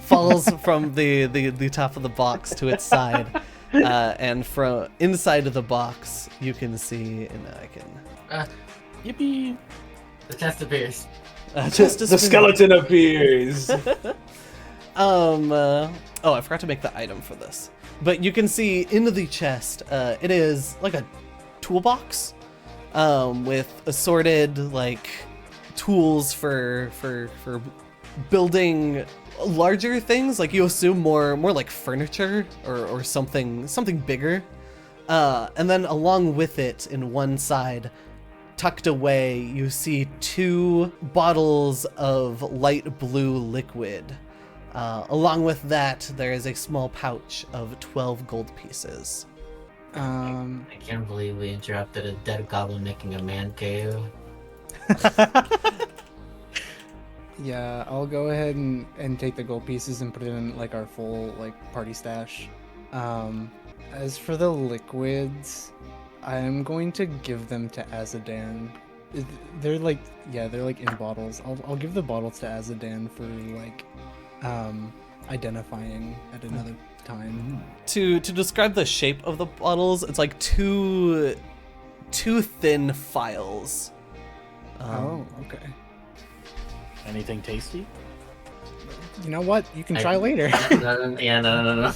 falls from the top of the box to its side, and from inside of the box you can see, and I can Yippee! The chest appears. just The skeleton appears. Oh, I forgot to make the item for this. But you can see into the chest, it is like a toolbox, with assorted like tools for building larger things. Like you assume more like furniture or something bigger. And then along with it, in one side, tucked away, you see 2 bottles of light blue liquid. Along with that, there is a small pouch of 12 gold pieces. I can't believe we interrupted a dead goblin making a man cave. Yeah, I'll go ahead and take the gold pieces and put it in like our full like party stash. As for the liquids, I'm going to give them to Azadan. They're like in bottles. I'll give the bottles to Azadan for like identifying at another time. To describe the shape of the bottles, it's like two thin files. Oh, okay. Anything tasty? You know what? You can try later. No.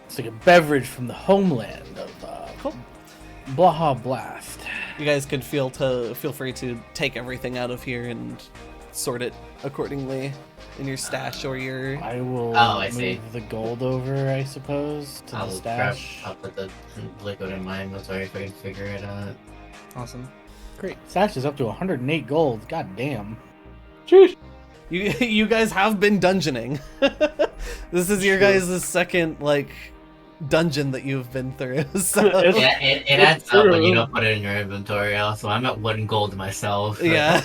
It's like a beverage from the homeland of Blaha Blast. You guys could feel free to take everything out of here and sort it accordingly in your stash or your. I will I move see. the gold over, I suppose, to the I'll stash. put the liquid in my inventory if I can figure it out. Awesome. Great. Stash is up to 108 gold. God damn. Jeez. You guys have been dungeoning. This is your guys' second dungeon that you've been through. So Yeah, it adds up when you don't put it in your inventory. Also, I'm at 1 gold myself. but- yeah,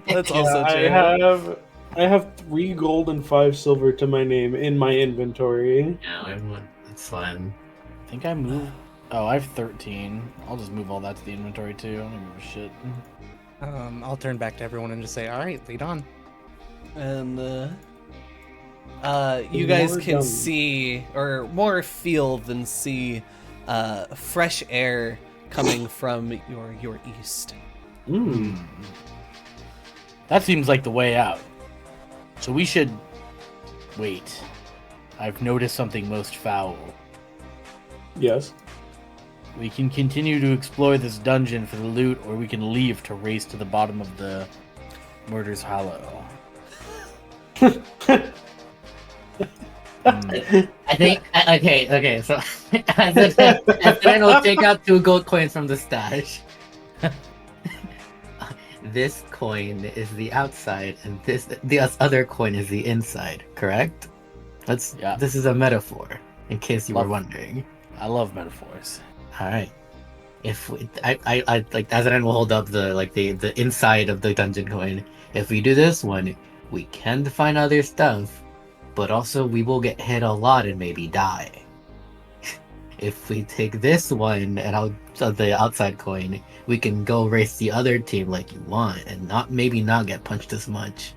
that's also Yeah, true. I have 3 gold and 5 silver to my name in my inventory. Yeah, it's fine. I think I moved. Oh, I have 13. I'll just move all that to the inventory too. I don't give a shit. I'll turn back to everyone and just say, all right, lead on. And you guys More can dumb. see, or more feel than see, fresh air coming from your east. Mm. That seems like the way out. So we should wait. I've noticed something most foul. Yes. We can continue to explore this dungeon for the loot, or we can leave to race to the bottom of the Murder's Hollow. I think okay. So as then will take out 2 gold coins from the stash. This coin is the outside, and the other coin is the inside. Correct? Yeah. This is a metaphor, in case you were Love- wondering. I love metaphors. All right. If I like Azaran will hold up the inside of the dungeon coin. If we do this one, we can find other stuff, but also we will get hit a lot and maybe die. If we take this one and the outside coin, we can go race the other team like you want and maybe not get punched as much.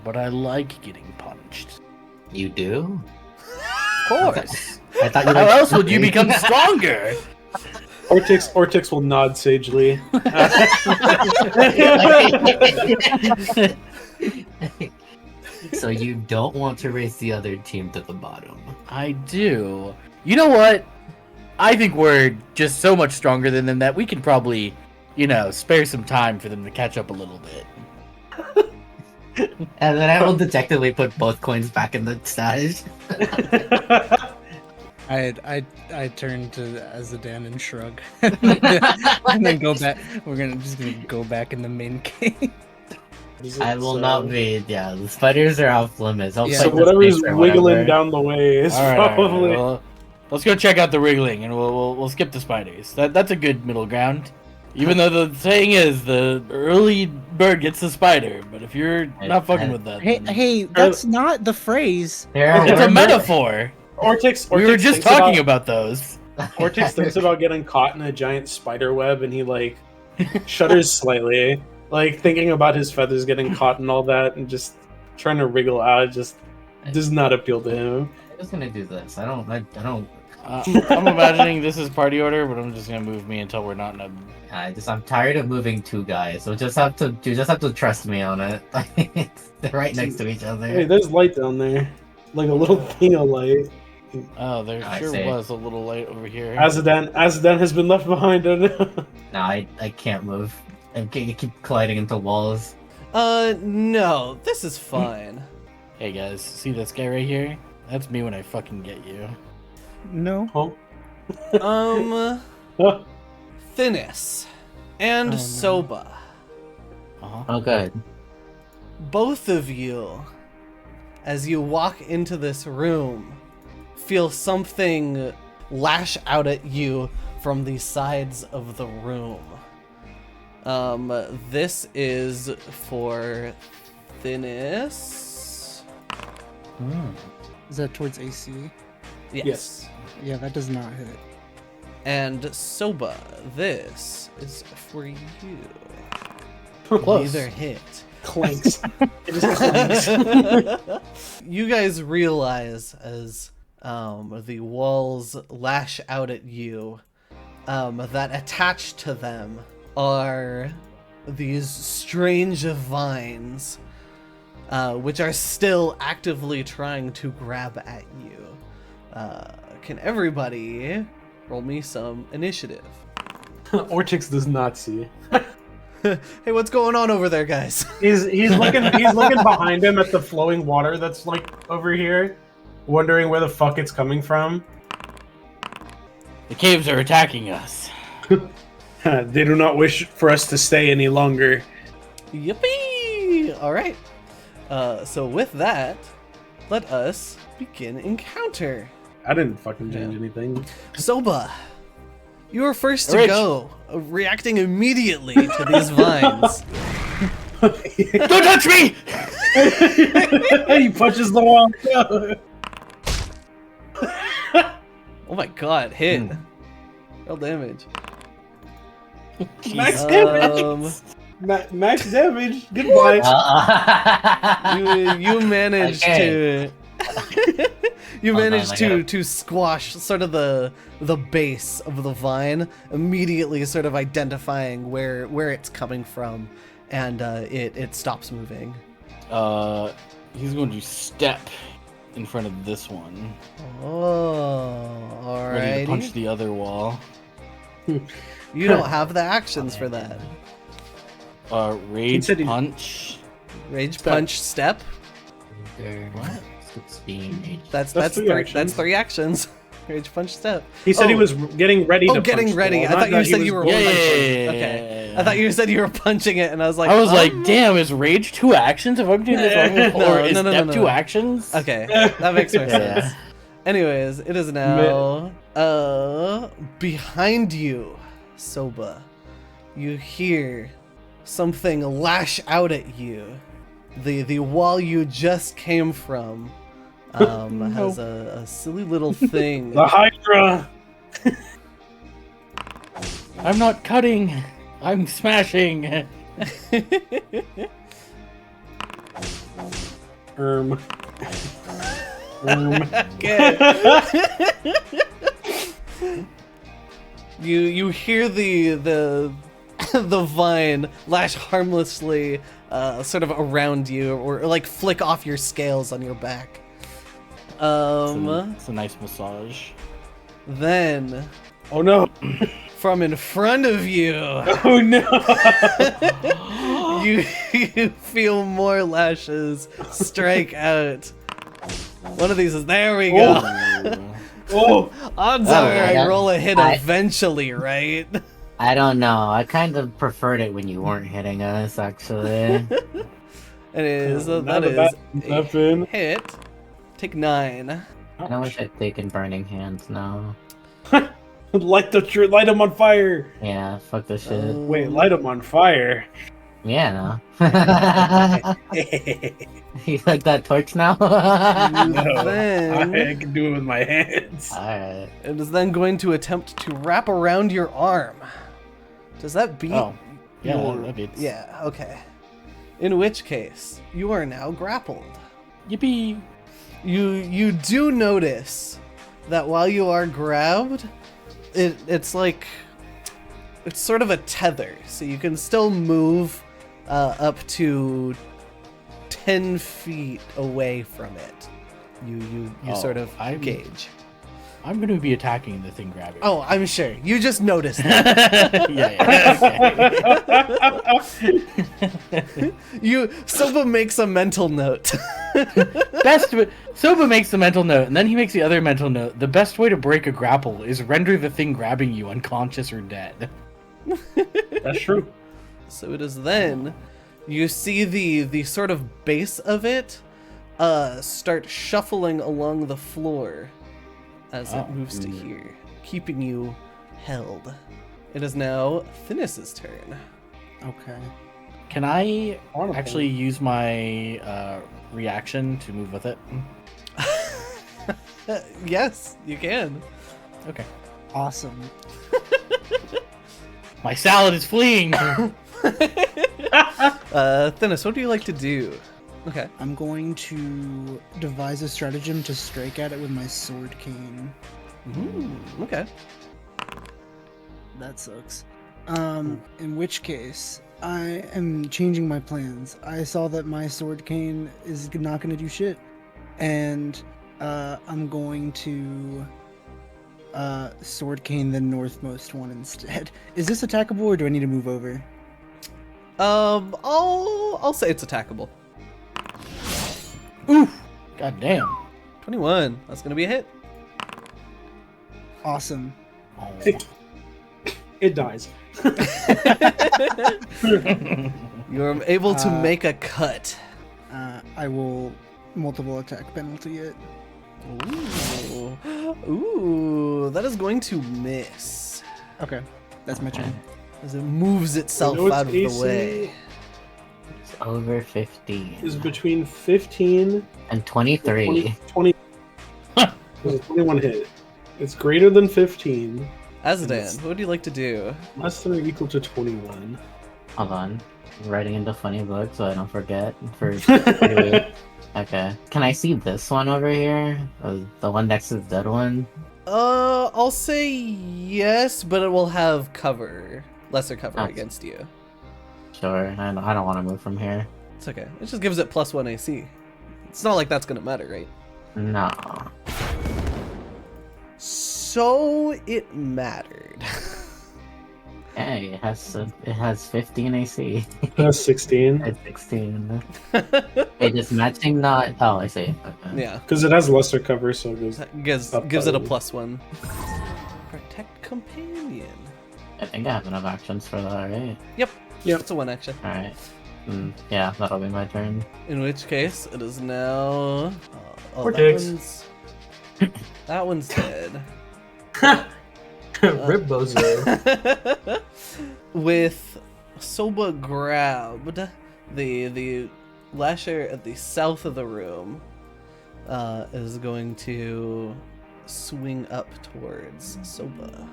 But I like getting punched. You do? Of course. I thought you How liked else would you punching. become stronger? Ortix will nod sagely. So you don't want to race the other team to the bottom. I do. You know what? I think we're just so much stronger than them that we can probably, spare some time for them to catch up a little bit. And then I will dejectedly put both coins back in the stash. I turn to Azadan and shrug, and then go back. We're just gonna go back in the main cave. I will not be. Yeah, the spiders are off limits. I'll Yeah. So fight the whatever's space or wiggling whatever. down the way is All right, probably. well, let's go check out the wriggling, and we'll skip the spiders. That's a good middle ground. Even though the saying is the early bird gets the spider, but if you're not fucking with that, then Hey, that's not the phrase. There are it's a worms- metaphor. Ortix We were just thinks talking about those. Ortix thinks about getting caught in a giant spider web, and he shudders slightly, thinking about his feathers getting caught and all that, and just trying to wriggle out. It just does not appeal to him. I'm just gonna do this. I don't. I'm imagining this is party order, but I'm just gonna move me until we're not in a. I'm tired of moving 2 guys. So you just have to trust me on it. They're right next to each other. Hey, there's light down there, like a little thing of light. Oh, there I sure see. was a little light over here. Azadan has been left behind. No, I can't move. I keep colliding into walls. No, this is fine. Hey guys, see this guy right here? That's me when I fucking get you. No. Thinis and Oh, no. Soba, Uh-huh. Oh, good. both of you, as you walk into this room, feel something lash out at you from the sides of the room. This is for Thinis. Is that towards AC? Yes. Yeah, that does not hit. And Soba, this is for you. Close. Neither hit. Clanks. It just clanks. You guys realize as the walls lash out at you, that attached to them are these strange vines, which are still actively trying to grab at you. Can everybody roll me some initiative. Ortix does not see. Hey, what's going on over there, guys? He's looking behind him at the flowing water that's like over here, wondering where the fuck it's coming from. The caves are attacking us. They do not wish for us to stay any longer. Yippee! All right. So with that, let us begin encounter. I didn't fucking change anything. Soba, you are first to Rich. go, reacting immediately to these vines. Don't touch me! He punches the wall. Oh my god, hit. Real damage. Max damage. Max damage. Goodbye. You managed Okay. to you Hold on, managed I to gotta- squash sort of the base of the vine, immediately sort of identifying where it's coming from, and it stops moving. He's going to step in front of this one. Oh, Ready to punch alright. the other wall. You don't have the actions for that. Rage said he- punch. Rage Step. punch, step. What? 16. That's three three. actions. That's 3 actions. Rage punch, step. He said he Oh. was getting ready to Oh, getting punch the ready. wall, I not thought you that he said was you were rolling. punching. Okay. I thought you said you were punching it, and I was like, I was like, damn, is rage 2 actions if I'm doing this wrong? No, Or is no, no, step no. 2 actions? okay, that makes more Yeah. sense. Anyways, it is now behind you, Soba. You hear something lash out at you. The wall you just came from has a silly little thing. The Hydra. I'm not cutting. I'm smashing. Okay. You hear the the vine lash harmlessly sort of around you, or like flick off your scales on your back. It's a nice massage. Then Oh no. from in front of you, Oh no. you feel more lashes strike out. One of these is there. We go. Oh. Odds Oh, are I yeah. roll a hit I- eventually, right? I don't know. I kind of preferred it when you weren't hitting us, actually. It is. Now That the is bat's a up in. hit. Take 9. I wish I'd taken burning hands now. Light him on fire. Yeah, fuck this shit. Wait, light him on fire. Yeah, no. You like that torch now? No, Then- I can do it with my hands. Alright. It is then going to attempt to wrap around your arm. Does that beat? Oh, yeah, your- that beats. Yeah. Okay. In which case, you are now grappled. Yippee! You do notice that while you are grabbed, it's sort of a tether, so you can still move up to 10 feet away from it. You Oh, sort of I'm- gauge. I'm going to be attacking the thing grabbing. Oh, I'm sure. You just noticed it. yeah. Okay. Soba makes a mental note. Soba makes the mental note, and then he makes the other mental note. The best way to break a grapple is render the thing grabbing you unconscious or dead. That's true. So it is then you see the sort of base of it start shuffling along the floor as it moves to here, keeping you held. It is now Thinis's turn. Okay. Can I Wonderful. actually use my reaction to move with it? Yes, you can. Okay. Awesome. My salad is fleeing! Thinis, what do you like to do? Okay. I'm going to devise a stratagem to strike at it with my sword cane. Okay. That sucks. In which case, I am changing my plans. I saw that my sword cane is not going to do shit, and I'm going to Sword Cane the northmost one instead. Is this attackable or do I need to move over? I'll say it's attackable. God damn. 21. That's gonna be a hit. Awesome. Oh. It dies. You're able to make a cut. I will multiple attack penalty it. Ooh. Ooh, that is going to miss. Okay, that's my turn. As it moves itself You know out of its the way. It's over 15. Is between 15 And 23. 20. There's a 21 hit. It's greater than 15. Azdan, what would you like to do? Less than or equal to 21. Hold on. I'm writing in the funny book so I don't forget. For Okay. Can I see this one over here? The one next to the dead one? I'll say yes, but it will have cover. Lesser cover Oh. against you. Sure. I don't want to move from here. It's okay. It just gives it +1 AC. It's not like that's gonna matter, right? No. So it mattered. Hey, it has 15 AC. That's 16. It's 16. It is matching not. Oh, I see. Okay. Yeah. Because it has lesser cover, so it goes. That gives Up it a by- +1. Protect companion. I think I have enough actions for that, right? Yep. Yep. It's a 1 action. Alright. Yeah, that'll be my turn. In which case, it is now. Vortex. That one's dead. Rip Bozo. With Soba grabbed, the lasher at the south of the room is going to swing up towards Soba.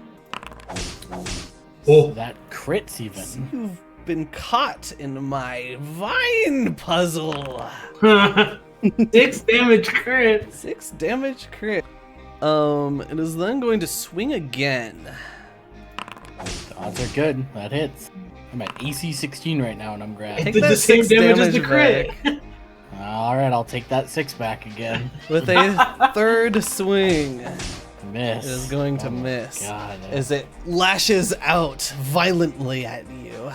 Oh. That crits even. You've been caught in my vine puzzle. 6 damage crit. 6 damage crit. It is then going to swing again. Odds are good. That hits. I'm at AC 16 right now and I'm grabbed. Take Did that the same 6 damage as the damage crit. Alright, I'll take that 6 back again. With a third swing, Miss. it is going to Oh, miss God. as it lashes out violently at you.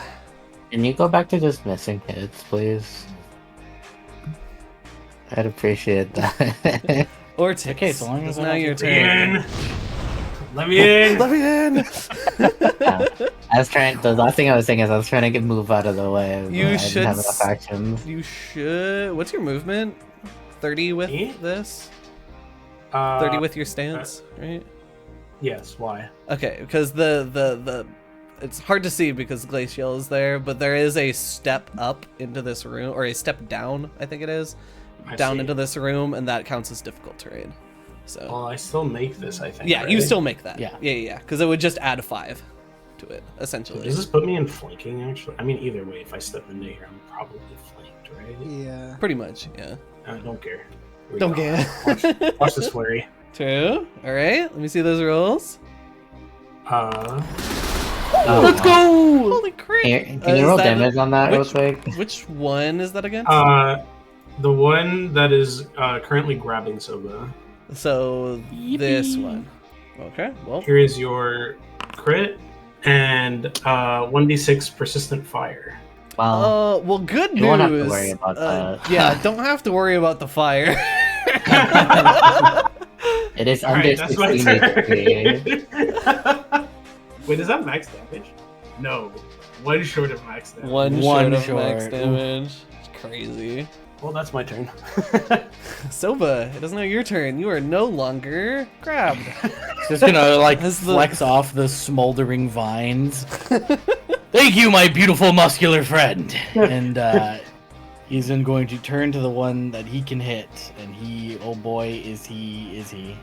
Can you go back to just missing hits, please? I'd appreciate that. Ortix, Okay, so long as it's I now don't your get turn. In. Let me in. Let me in. I was trying. The last thing I was saying is I was trying to move out of the way. But You I should didn't have enough actions. You should. What's your movement? 30 with Me? this? 30 with your stance, right? Yes. Why? Okay, because the it's hard to see because Glacial is there, but there is a step up into this room, or a step down, I think it is, I down see. into this room, and that counts as difficult terrain. So Well, I still make this. I think. yeah, you right? still make that. Yeah. yeah, because it would just add 5 to it essentially. Does this put me in flanking? Actually, I mean, either way, if I step into here, I'm probably flanked, right? Yeah. Pretty much, yeah. I don't care. Here we Don't go. care. Watch this flurry. True. All right, let me see those rolls. Let's go! Holy crap! Can you roll is that damage on that real which- quick? Which one is that again? The one that is currently grabbing Soba. So this one. Okay, well, Here is your crit and 1d6 persistent fire. Well, well, good news. You won't have to worry about that. Yeah, don't have to worry about the fire. it is All under right, that's my 16 HP. turn. Wait, is that max damage? No, one short of max damage. One One short of max short. damage. It's crazy. Well, that's my turn. Soba, it is now your turn. You are no longer grabbed. Just gonna like As the- flex off the smoldering vines. Thank you, my beautiful muscular friend. And he's then going to turn to the one that he can hit, and he, oh boy, is he.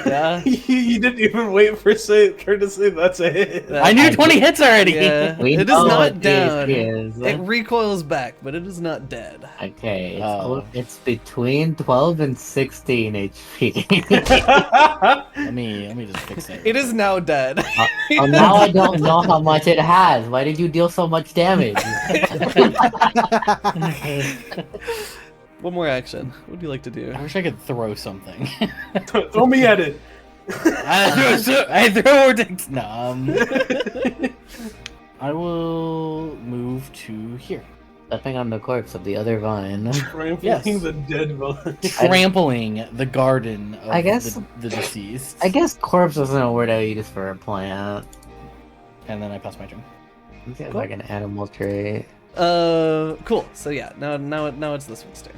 Yeah. you didn't even wait for turn to say that's a hit. I knew 20 hits already. Yeah, We it is know not what down. HP is. It recoils back, but it is not dead. Okay, Oh. it's between 12 and 16 HP. Let me just fix it. It is now dead. Oh, now I don't know how much it has. Why did you deal so much damage? One more action. What would you like to do? I wish I could throw something. Throw me at it. I throw Vortex. No. I will move to here. Stepping on the corpse of the other vine. Trampling Yes. the dead vine. Trampling the garden of I guess- the deceased. I guess corpse isn't a word I use for a plant. And then I pass my turn. It's like an animal trait. Cool. So yeah, now it's this one's turn.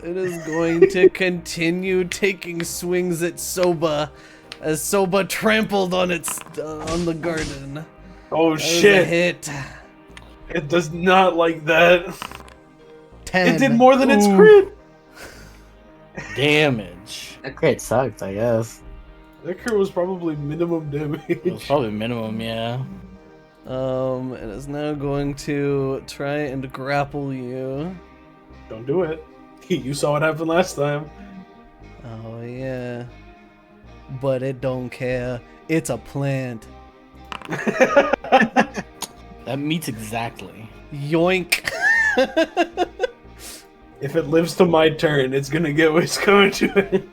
It is going to continue taking swings at Soba, as Soba trampled on on the garden. Oh That was a shit! hit. It does not like that. 10. It did more than its Ooh. crit. Damage. That crit sucked, I guess. That crit was probably minimum damage. It was probably minimum, yeah. It is now going to try and grapple you. Don't do it. You saw what happened last time. Oh yeah. But it don't care. It's a plant. That meets exactly. Yoink. If it lives to my turn, it's gonna get what's coming to it.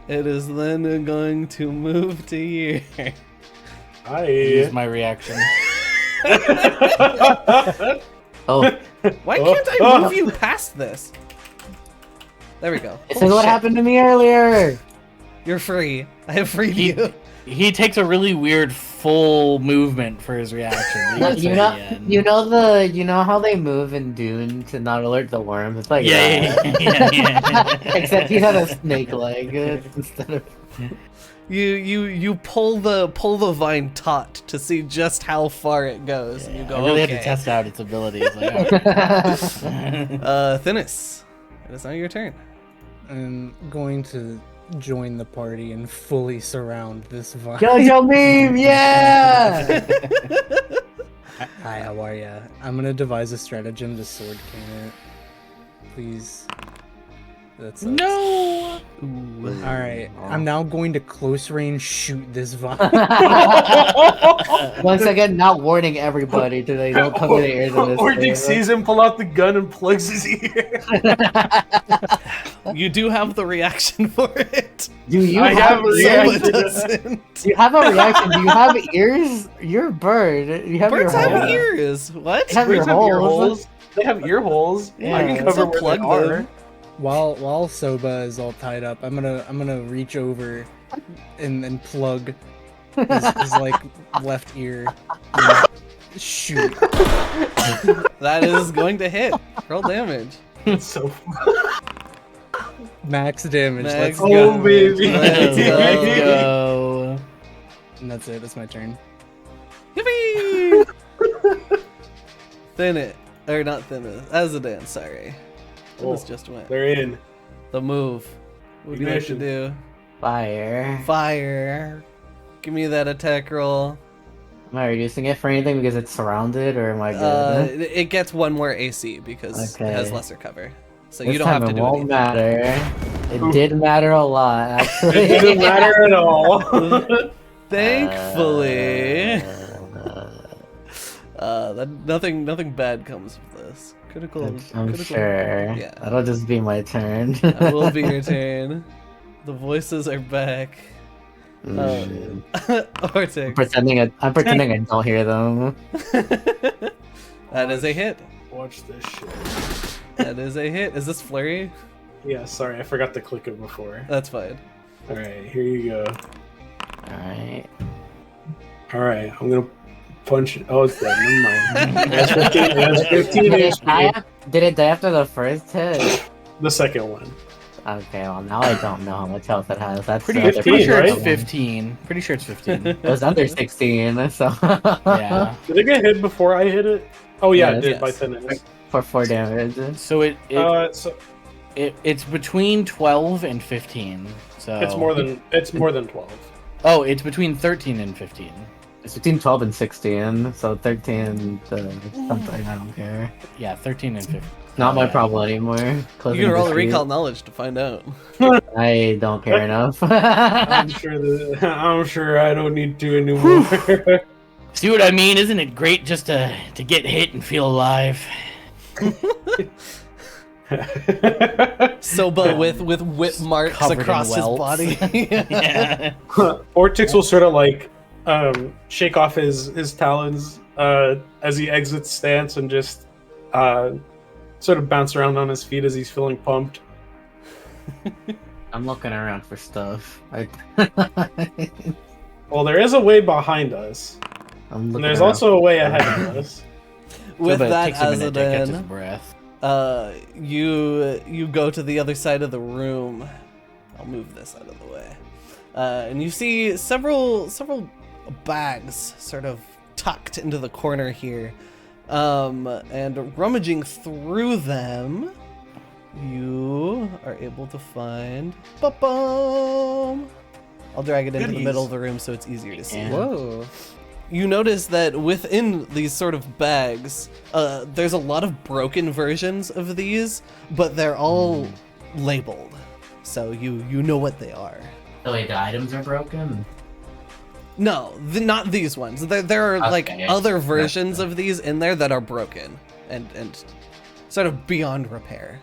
It is then going to move to here. Use my reaction. Oh, Why can't I move you past this? There we go. this Oh, is what shit. happened to me earlier! You're free. I have freed He, you. he takes a really weird full movement for his reaction. He gets You it know, at the end. you know how they move in Dune to not alert the worms? It's like Yeah, that. yeah. Except he had a snake leg instead of. You pull the vine taut to see just how far it goes. And you go, I really okay. had to test out its abilities. Like, alright. Thinnis, it is now your turn. I'm going to join the party and fully surround this vine. Jojo meme, yeah! Hi, how are ya? I'm gonna devise a stratagem to sword cane it. Please. That's No! Alright, I'm now going to close range shoot this vine. Once again, not warning everybody so they don't come to the ears of this. Ordic sees him pull out the gun and plugs his ear. You do have the reaction for it. Do you I have have a Soba reaction. doesn't. You have a reaction. Do you have ears? You're a bird. You have Birds your have holes. ears. What? You have Birds your have ear holes. holes. They have ear holes. Yeah, I can so cover where plug they are. them. While Soba is all tied up, I'm gonna reach over and plug his like left ear. And shoot. That is going to hit. Roll damage. It's so Max damage. Max Let's Oh, go. damage. baby. Let's Let's go. go. And that's it. That's my turn. Yippee! Thin it. Or not thin it. Azadan, sorry. This just went. They're in. The move. What do you like to Ignition. do? Fire. Fire. Give me that attack roll. Am I reducing it for anything because it's surrounded, or am I good? It gets one more AC because it has Okay. lesser cover. So This you don't have time to it do won't anything. matter. It did matter a lot, actually. It didn't matter at all. Thankfully, nothing bad comes of this. Critical. I'm critical- sure. Yeah. That'll just be my turn. That will be your turn. The voices are back. Mm. Ortix. I'm pretending I don't hear them. That is a hit. Watch this shit. That is a hit. Is this flurry? Yeah, sorry, I forgot to click it before. That's fine. Alright, here you go. Alright. Alright, I'm gonna punch it. Oh, it's dead. Never mind. That's 15, that's 15 Did it, HP. did it die after the first hit? The second one. Okay, well now I don't know how much health it has. That's Pretty, the other 15, pretty sure it's right? 15. Pretty sure it's 15. It was under 16, so Yeah. Did it get hit before I hit it? Oh yeah, Yes. it did by Yes. 10 minutes. for 4 damage. So So it's between 12 and 15. So it's more than 12. Oh, it's between 13 and 15. It's between 12 and 16, so 13 to something, I don't care. Yeah, 13 and 15. Not my Yeah. problem anymore. You Closing can roll a dispute. recall knowledge to find out. I don't care enough. I'm sure I don't need to anymore. See what I mean? Isn't it great just to get hit and feel alive? Soba with whip marks covered in across his welts. body. Yeah. Ortix will sort of like shake off his talons as he exits stance and just sort of bounce around on his feet as he's feeling pumped. I'm looking around for stuff. Well, there is a way behind us, I'm and looking there's around. also a way ahead of us. With Soba that, takes a minute to catch his Azadan, breath. you go to the other side of the room. I'll move this out of the way, and you see several bags sort of tucked into the corner here, and rummaging through them, you are able to find. Ba-bum! I'll drag it into the Goodies. middle of the room so it's easier to see. Yeah. Whoa. You notice that within these sort of bags, there's a lot of broken versions of these, but they're all labeled, so you know what they are. Oh wait, the items are broken? No, not these ones. There are like Okay, other gotcha. versions of these in there that are broken and sort of beyond repair.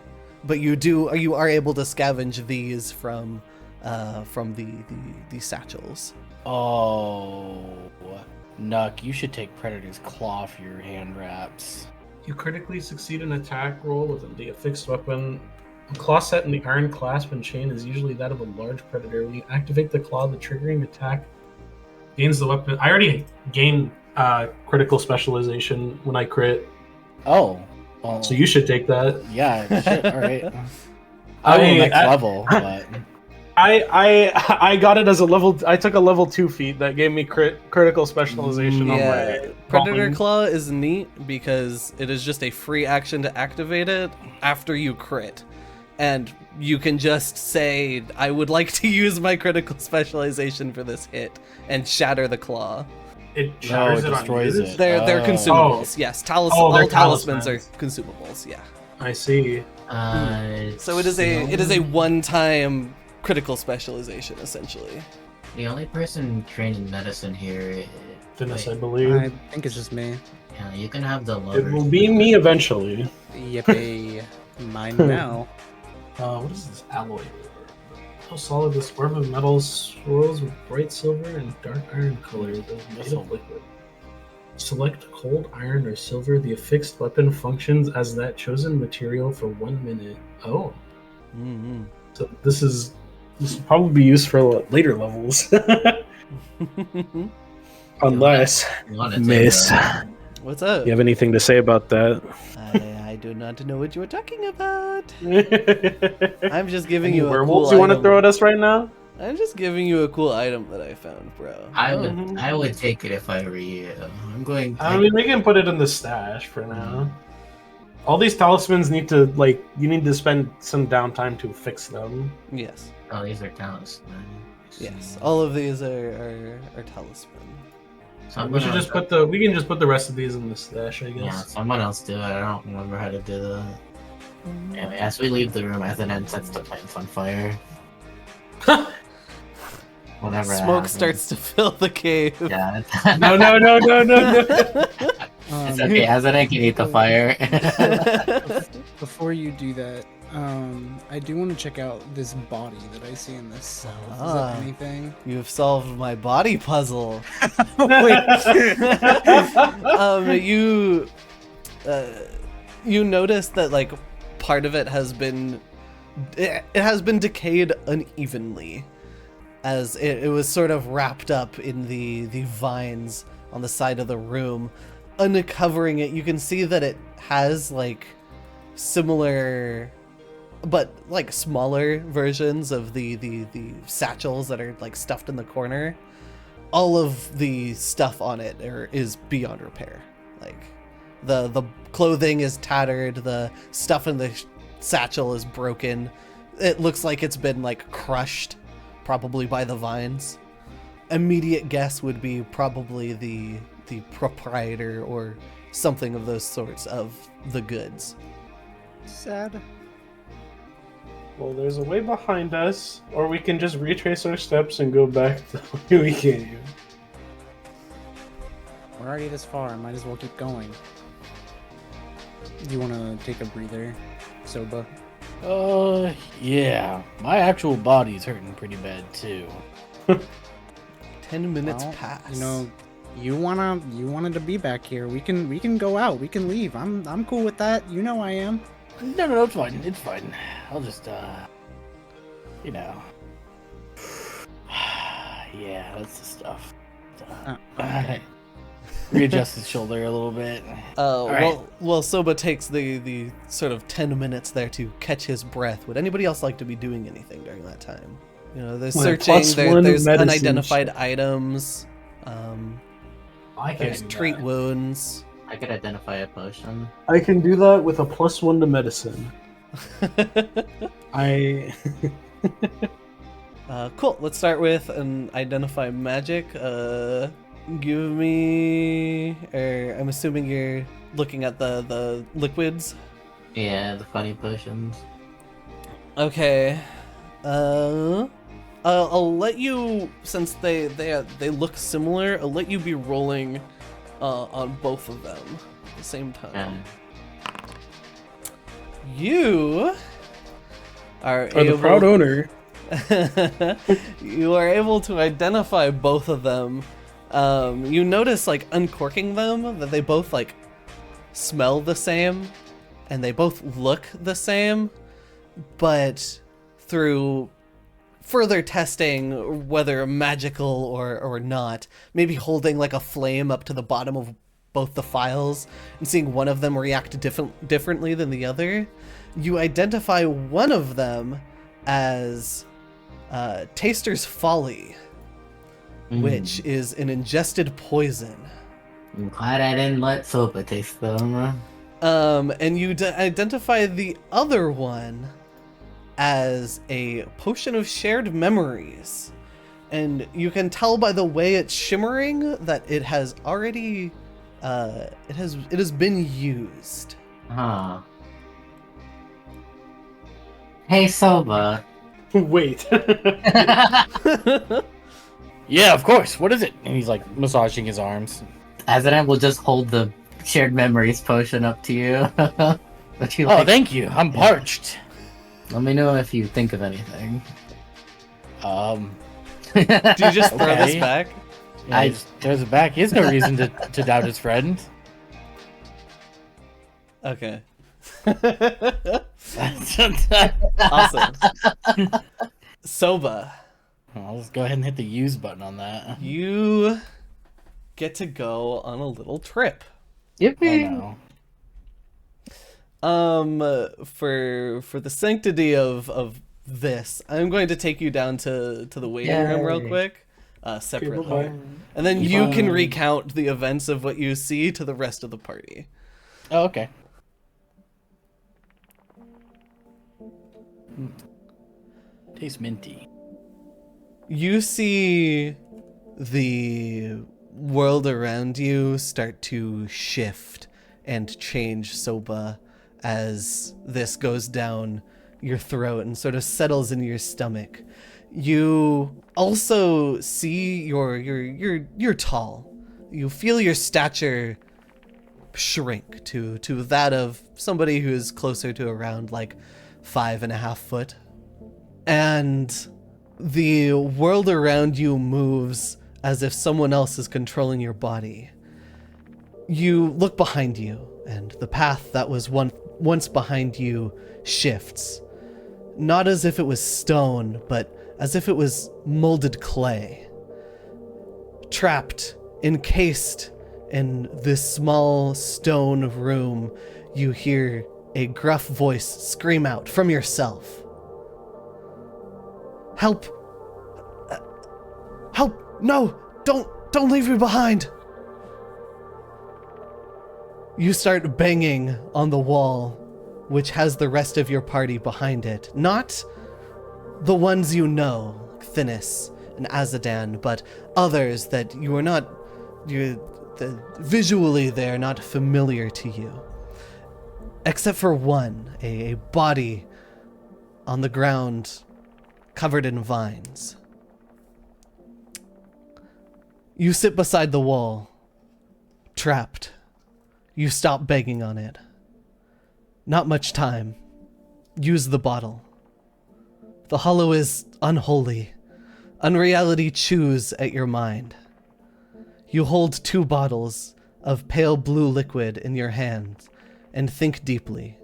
But you are able to scavenge these from the satchels. Oh, Nuck, you should take Predator's Claw for your hand wraps. You critically succeed an attack roll with the affixed weapon. A claw set in the iron clasp and chain is usually that of a large predator. When you activate the claw, the triggering attack gains the weapon. I already gained critical specialization when I crit, Oh, well, so you should take that. yeah, shit, all right. I will next level, but I got it as a level. I took a level 2 feat that gave me critical specialization on Yeah, my Predator brawling. Claw is neat because it is just a free action to activate it after you crit. And you can just say, I would like to use my critical specialization for this hit, and shatter the claw. It shatters it it on destroys you? it. They're Oh. consumables, yes. Oh, All they're talismans are talismans. consumables, yeah. I see. So it is a one-time critical specialization, essentially. The only person trained in medicine here. Finis, I wait, believe. I think it's just me. yeah, you can have the It lower. will be me eventually. Yippee. Mine now. What is this alloy? How solid this orb of metal swirls with bright silver and dark iron color. It is made of liquid. Select cold iron or silver. The affixed weapon functions as that chosen material for 1 minute. Oh, Mm-hmm. so this will probably be used for later levels, unless You wanna take Miss. that. What's up? You have anything to say about that? I do not know what you were talking about. I'm I'm just giving you a werewolves cool you want to item. throw at us right now? I'm just giving you a cool item that I found, bro. I would take it if I were you. I'm going. I mean, we can put it in the stash for now. All these talismans need to, like, you need to spend some downtime to fix them. Yes. Oh, these are talismans. Yes. All of these are talisman. We should just put we can just put the rest of these in the stash, I Yeah, guess. someone else do it. I don't remember how to do that. Anyway, as we leave the room, Ethanen sets the plants on fire. Whenever that Smoke happens. starts to fill the cave. Yeah. No. It's okay. Ethanen can eat the fire. Before you do that, I do want to check out this body that I see in this cell. Is Ah. that anything? You've solved my body puzzle. You notice that like part of it has been decayed unevenly, as it was sort of wrapped up in the vines on the side of the room. Uncovering it, you can see that it has like similar but like smaller versions of the satchels that are like stuffed in the corner. All of the stuff on it is beyond repair. Like the clothing is tattered, the stuff in the satchel is broken. It looks like it's been like crushed, probably by the vines. Immediate guess would be probably the proprietor or something of those sorts of the goods. Sad. Well, there's a way behind us, or we can just retrace our steps and go back to the way we came. We're already this far. Might as well keep going. Do you want to take a breather? Soba. Yeah. My actual body's hurting pretty bad too. 10 minutes Well, pass. You know, you wanted to be back here. We can go out. We can leave. I'm cool with that. You know I am. No, it's fine. It's fine. I'll just, you know. Yeah, that's the stuff. Okay. Readjust his shoulder a little bit. Well, Soba takes the sort of 10 minutes there to catch his breath. Would anybody else like to be doing anything during that time? You know, there's My searching, +1 there's medicine unidentified check. items, I can there's do treat that. wounds. I could identify a potion. I can do that with a +1 to medicine. I Cool. Let's start with an identify magic. Give me, or I'm assuming you're looking at the liquids. Yeah, the funny potions. Okay. I'll let you, since they look similar. I'll let you be rolling on both of them at the same time. Yeah. You are or the proud able. owner. You are able to identify both of them. You notice, like, uncorking them, that they both, like, smell the same, and they both look the same, but through further testing, whether magical or not, maybe holding, like, a flame up to the bottom of both the files, and seeing one of them react differently than the other, you identify one of them as Taster's Folly, which is an ingested poison. I'm glad I didn't let Sopa taste them. And you identify the other one as a potion of shared memories. And you can tell by the way it's shimmering that it has already, it has been used. Huh. Hey, Soba. Wait. Yeah, of course. What is it? And he's like massaging his arms. Azaran will just hold the shared memories potion up to you. But you Oh, like, thank you. I'm parched. let me know if you think of anything. Do you just throw this Okay. back? Yeah, he just throws it back. He has no reason to doubt his friend. Okay. Awesome. Soba, I'll just go ahead and hit the use button on that. you get to go on a little trip. Oh Yippee! no. For the sanctity of this, I'm going to take you down to the waiting room real Yay. quick, separately, bye-bye. and then you can Bye. recount the events of what you see to the rest of the party. Oh, okay. Tastes minty. You see the world around you start to shift and change, Soba, as this goes down your throat and sort of settles in your stomach. You also see you're tall. You feel your stature shrink to that of somebody who is closer to around like 5.5 foot. And the world around you moves as if someone else is controlling your body. You look behind you, and the path that was once behind you shifts. Not as if it was stone, but as if it was molded clay. Trapped, encased in this small stone room, you hear a gruff voice scream out from yourself. Help! Help! No! Don't leave me behind! You start banging on the wall, which has the rest of your party behind it. Not the ones you know, like Thinis and Azadan, but others that you are not... visually they're not familiar to you. Except for one, a body on the ground covered in vines. You sit beside the wall, trapped. You stop begging on it. Not much time. use the bottle. The hollow is unholy. Unreality chews at your mind. You hold 2 bottles of pale blue liquid in your hand and think deeply.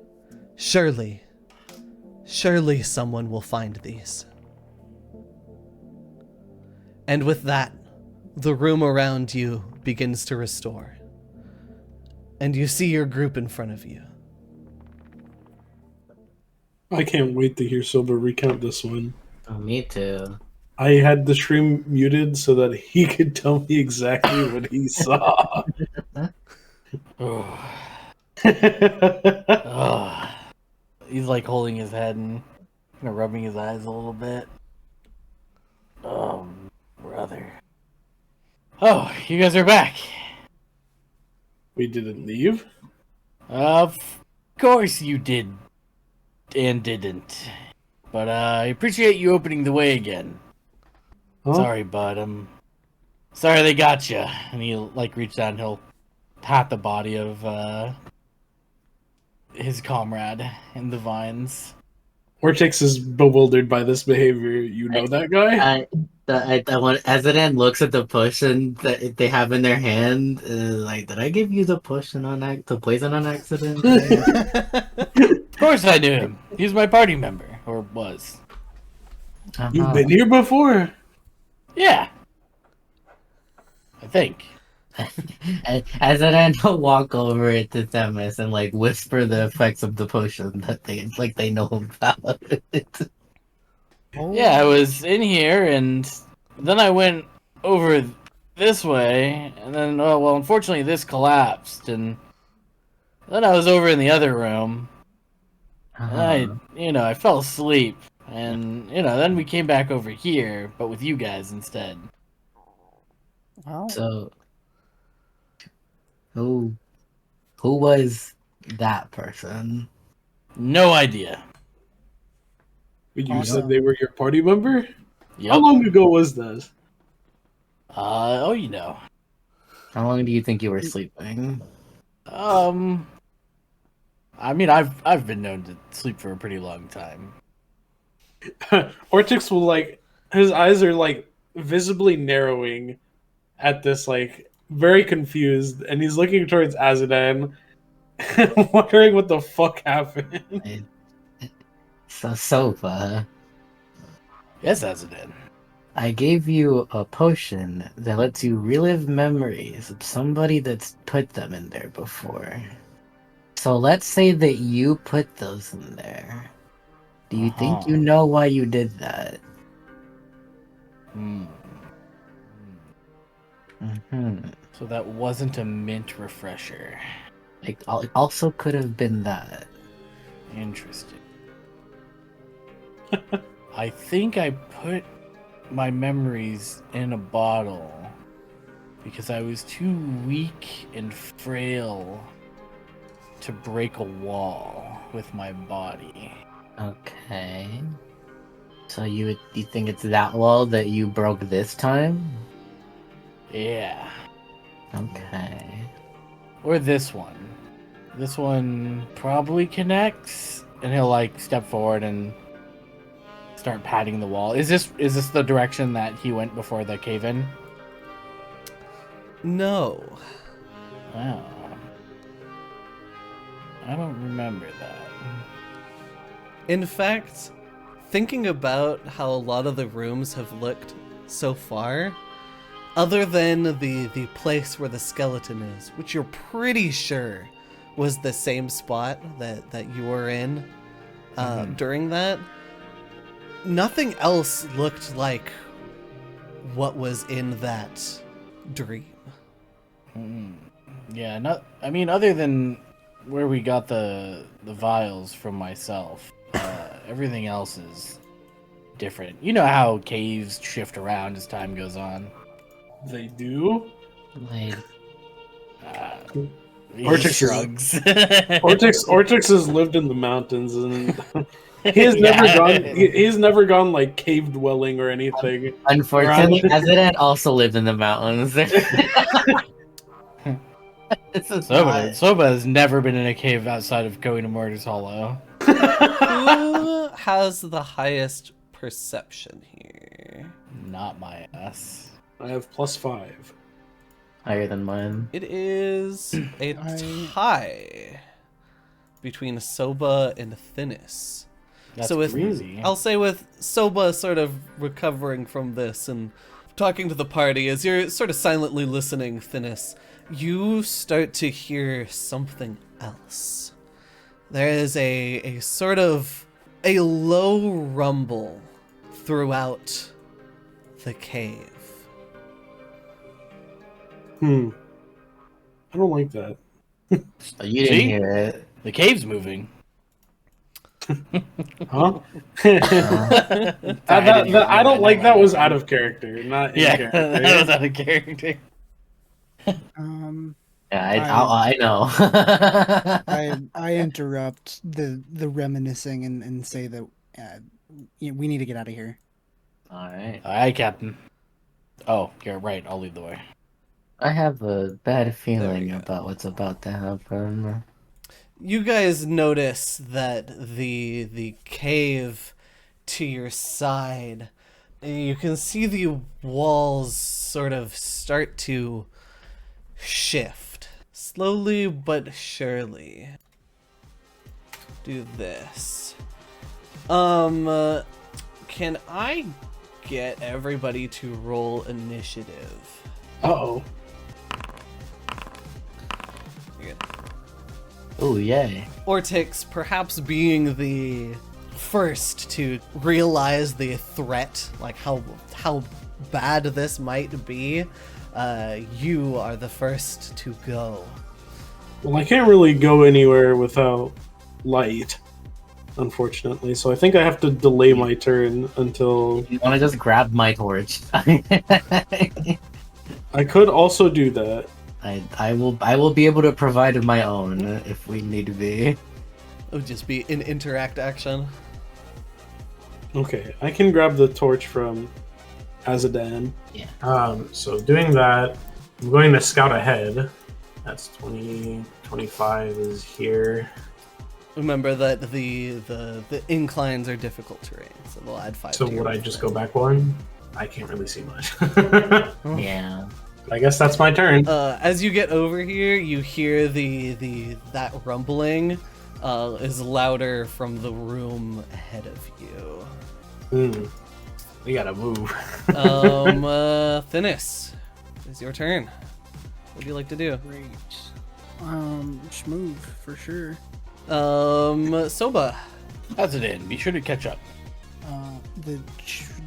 Surely someone will find these. And with that, the room around you begins to restore. And you see your group in front of you. I can't wait to hear Silver recount this one. Oh, me too. I had the stream muted so that he could tell me exactly what he saw. He's like holding his head and kind of rubbing his eyes a little bit. Oh, brother. Oh, you guys are back. We didn't leave? Of course you did and didn't. But I appreciate you opening the way again. Huh? Sorry, bud. I'm sorry they got you. And he'll like reach down and he'll pat the body of his comrade in the vines. Vortex is bewildered by this behavior. You know that guy? I want Azadan looks at the potion that they have in their hand. Like, did I give you the potion on the poison on accident? Of course I knew him. He's my party member, or was. You've been here before. Yeah. I think. Azadan will walk over to Themis and like whisper the effects of the potion that they know about it. Yeah, I was in here, and then I went over this way, and then, unfortunately this collapsed, and then I was over in the other room, and I fell asleep, and, then we came back over here, but with you guys instead. Well, So, who was that person? No idea. You said they were your party member? Yep. How long ago was this? How long do you think you were sleeping? I mean, I've been known to sleep for a pretty long time. Ortix will his eyes are visibly narrowing at this, very confused, and he's looking towards Azadan, wondering what the fuck happened. So, Sofa, Yes, Azadan. I gave you a potion that lets you relive memories of somebody that's put them in there before. So let's say that you put those in there. Do you think you know why you did that? So that wasn't a mint refresher. It also could have been that. Interesting. I think I put my memories in a bottle because I was too weak and frail to break a wall with my body. Okay. So you think it's that wall that you broke this time? Yeah. Okay. Or this one. This one probably connects, and he'll step forward and start patting the wall. Is this the direction that he went before the cave-in? No. Oh. I don't remember that. In fact, thinking about how a lot of the rooms have looked so far, other than the place where the skeleton is, which you're pretty sure was the same spot that you were in during that, nothing else looked like what was in that dream. Yeah, other than where we got the vials from myself, everything else is different. You know how caves shift around as time goes on. They do? Ortix shrugs. Ortix has lived in the mountains, and he's never gone cave dwelling or anything. Unfortunately, Azadan also lived in the mountains. Soba has never been in a cave outside of going to Mortis Hollow. Who has the highest perception here? Not my ass. I have +5. Higher than mine. It is a tie between Soba and Thinnis. That's So with, crazy. I'll say with Soba sort of recovering from this and talking to the party, as you're sort of silently listening, Thinnis, you start to hear something else. There is a sort of a low rumble throughout the cave. I don't like that. Oh, you didn't See? hear it. The cave's moving. Huh? I don't like that was out of character, not in Yeah, character. that was out of character. Yeah, I know. I interrupt the reminiscing and say that we need to get out of here. All right. Aye, Captain. Oh, you're right. I'll lead the way. I have a bad we feeling go. about what's about to happen. You guys notice that the cave to your side, you can see the walls sort of start to shift. Slowly but surely. Do this. Can I get everybody to roll initiative? Uh-oh. You're good. Oh, yay. Ortix, perhaps being the first to realize the threat, like how bad this might be, you are the first to go. Well, I can't really go anywhere without light, unfortunately, so I think I have to delay my turn until... You want to just grab my torch? I could also do that. I will be able to provide my own if we need to be. It would just be an interact action. Okay, I can grab the torch from Azadan. Yeah. So doing that, I'm going to scout ahead. That's 20, 25 is here. Remember that the inclines are difficult terrain, so they'll add 5 So to your would I just movement. go back one? I can't really see much. Yeah. I guess that's my turn. As you get over here, you hear that rumbling is louder from the room ahead of you. We gotta move. Thinnis, it's your turn. What do you like to do? Great. Schmoove for sure. Soba. That's it in. Be sure to catch up. The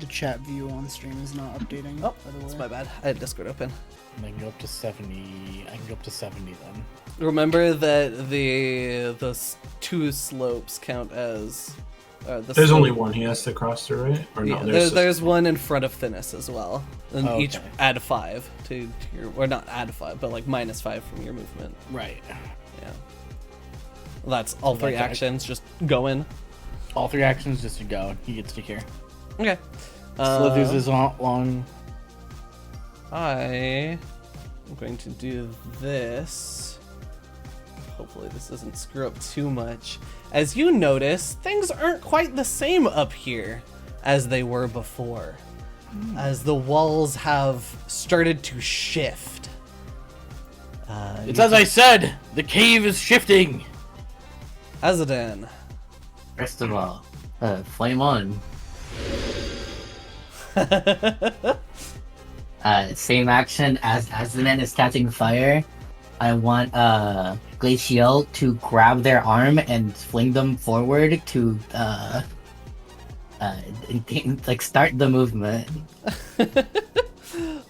chat view on stream is not updating. Oh, by the way. that's my bad. I had Discord open. I can go up to 70. I can go up to 70 then. Remember that the two slopes count as. There's only one he has to cross through, right? Or Yeah, no, there's one in front of Thinnis as well, and Oh, each okay. add 5 to your, or not add 5, but like -5 from your movement. Right. Yeah. Well, that's all So 3 that's right. actions. Just go in. All 3 actions just to go. He gets to care. Okay. Slithers is long. I am going to do this. Hopefully this doesn't screw up too much. As you notice, things aren't quite the same up here as they were before. As the walls have started to shift. It's as I said. The cave is shifting. Azadan. First of all, flame on. Same action as the man is catching fire. I want Glacial to grab their arm and fling them forward to like start the movement.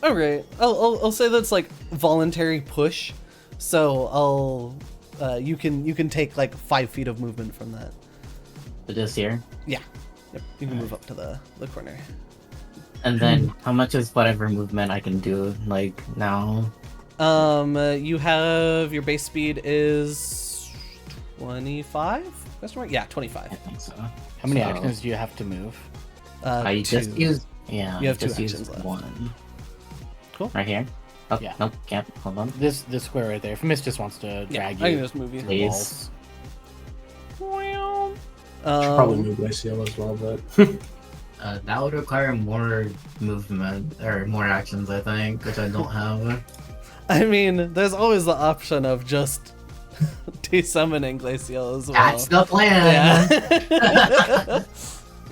All right, I'll say that's like voluntary push, so you can take like 5 feet of movement from that. So just here, Yeah, yep, you can move up to the corner. and then how much is whatever movement I can do like now? You have your base speed is 25? Question mark? Yeah, 25. I think so. How many So, actions do you have to move? I just 2. used. Yeah, You have just 2 used actions left. one. Cool. Right here. Oh, Yeah. Nope. Can't. Hold on. This square right there. If Miss just wants to Yeah, drag I you. can just move you. to the Please. walls. Should probably move Glacial as well, but That would require more movement or more actions, I think, which I don't have. I mean, there's always the option of just desummoning Glacial as well. That's the plan. Yeah.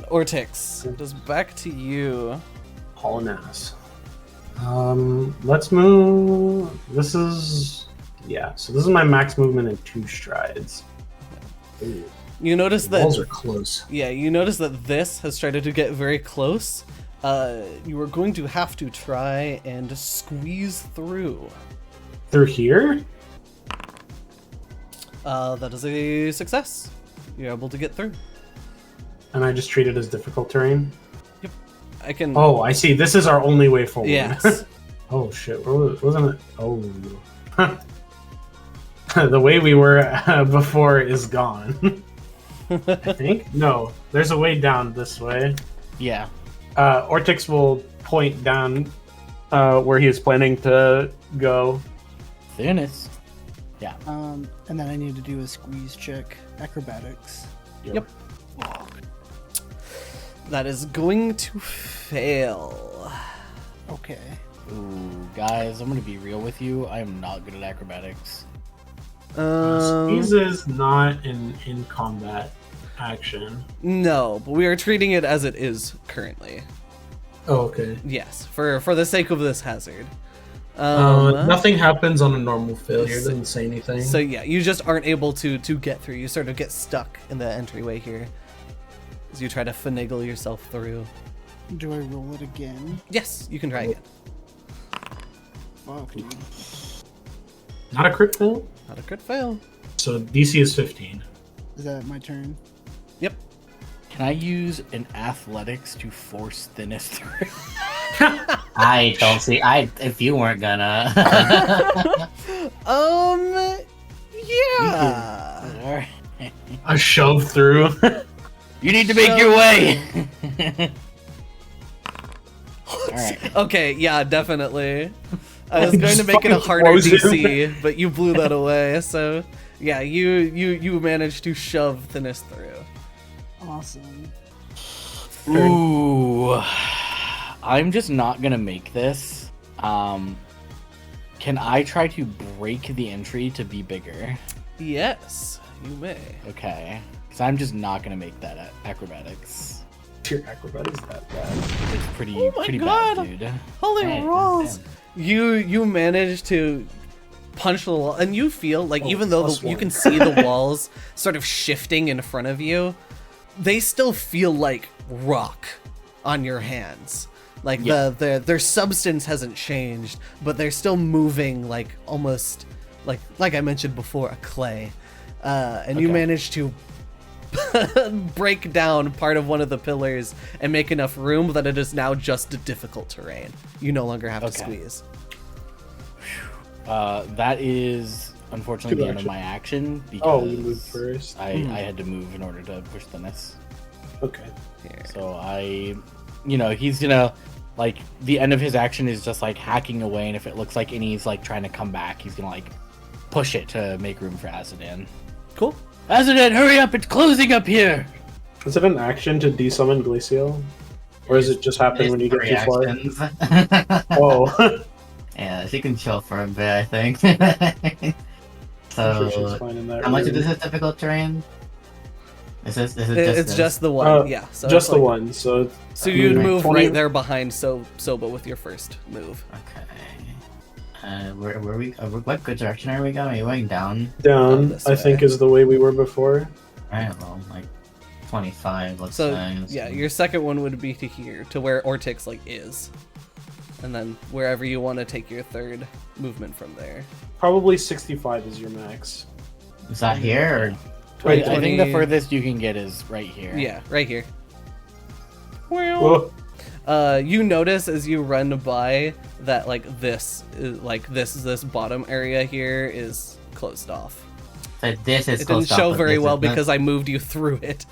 Ortix, just back to you. hauling ass. Let's move. This is so this is my max movement in 2 strides. Ooh, You notice the walls that are close. Yeah, you notice that this has started to get very close. You are going to have to try and squeeze through. Through here? That is a success. You're able to get through. And I just treat it as difficult terrain? I can. Oh, I see. This is our only way forward. Yes. Oh, shit. Wasn't it? Oh. The way we were before is gone. I think? No. There's a way down this way. Yeah. Ortix will point down where he is planning to go. Thinness. And then I need to do a squeeze check. Acrobatics. Yep. That is going to fail. Okay. Ooh, guys, I'm gonna be real with you. I am not good at acrobatics. Squeeze is not an in combat action. No, but we are treating it as it is currently. Oh, okay. Yes, for the sake of this hazard. Nothing happens on a normal failure. It So- doesn't say anything. So yeah, you just aren't able to get through. You sort of get stuck in the entryway here as you try to finagle yourself through. Do I roll it again? Yes, you can try again. Fuck, dude. Not a crit fail. Not a crit fail. So DC is 15. Is that my turn? Yep. Can I use an athletics to force Thinness through? I don't see. If you weren't gonna. Yeah. Alright. A shove through. You need to make your way! Alright. Okay, yeah, definitely. I was You going to just make it a fucking harder froze him. DC, but you blew that away. So, yeah, you managed to shove Thinness through. Awesome. Ooh. I'm just not gonna make this. Can I try to break the entry to be bigger? Yes, you may. Okay. Because I'm just not gonna make that acrobatics. Your acrobatics that bad. It's pretty, Oh my pretty God. bad, dude. Holy Damn, rolls! damn. You managed to punch the wall, and you feel like Oh, even though plus you one. can see the walls sort of shifting in front of you, they still feel like rock on your hands. Like Yeah. their substance hasn't changed, but they're still moving like almost like I mentioned before, a clay. And you Okay. managed to break down part of one of the pillars and make enough room that it is now just a difficult terrain. You no longer have to Okay. squeeze. That is unfortunately Two the end of action. my action because Oh, you moved first. I had to move in order to push Thinness. Okay. Here. So he's gonna, like, the end of his action is just like hacking away, and if it looks like Innie's like trying to come back, he's gonna like push it to make room for Azadan. Cool. Azadan, hurry up! It's closing up here. Is it an action to desummon Glacial? Or does it just happen when you get too far? Reactions. Oh. Yeah, she can chill for a bit, I think. I'm sure she's So, fine in that how much of room. this is difficult terrain? Is it just It's this? just the one. Uh, Yeah. So just it's the like- one, so So you'd move 20 right there behind Soba with your first move. Okay. Where we? What good direction are we going? Are we going down? down, this I think, way. is the way we were before. Alright, well, like 25, let's So say. yeah, your second one would be to here, to where Ortix like is, and then wherever you want to take your third movement from there. Probably 65 is your max. Is that here or? Right, I think the 20 furthest you can get is right here. Yeah, right here. Whoa. You notice as you run by that like this is like this bottom area here is closed off. So this is It didn't closed off, show but very this well isn't. because I moved you through it.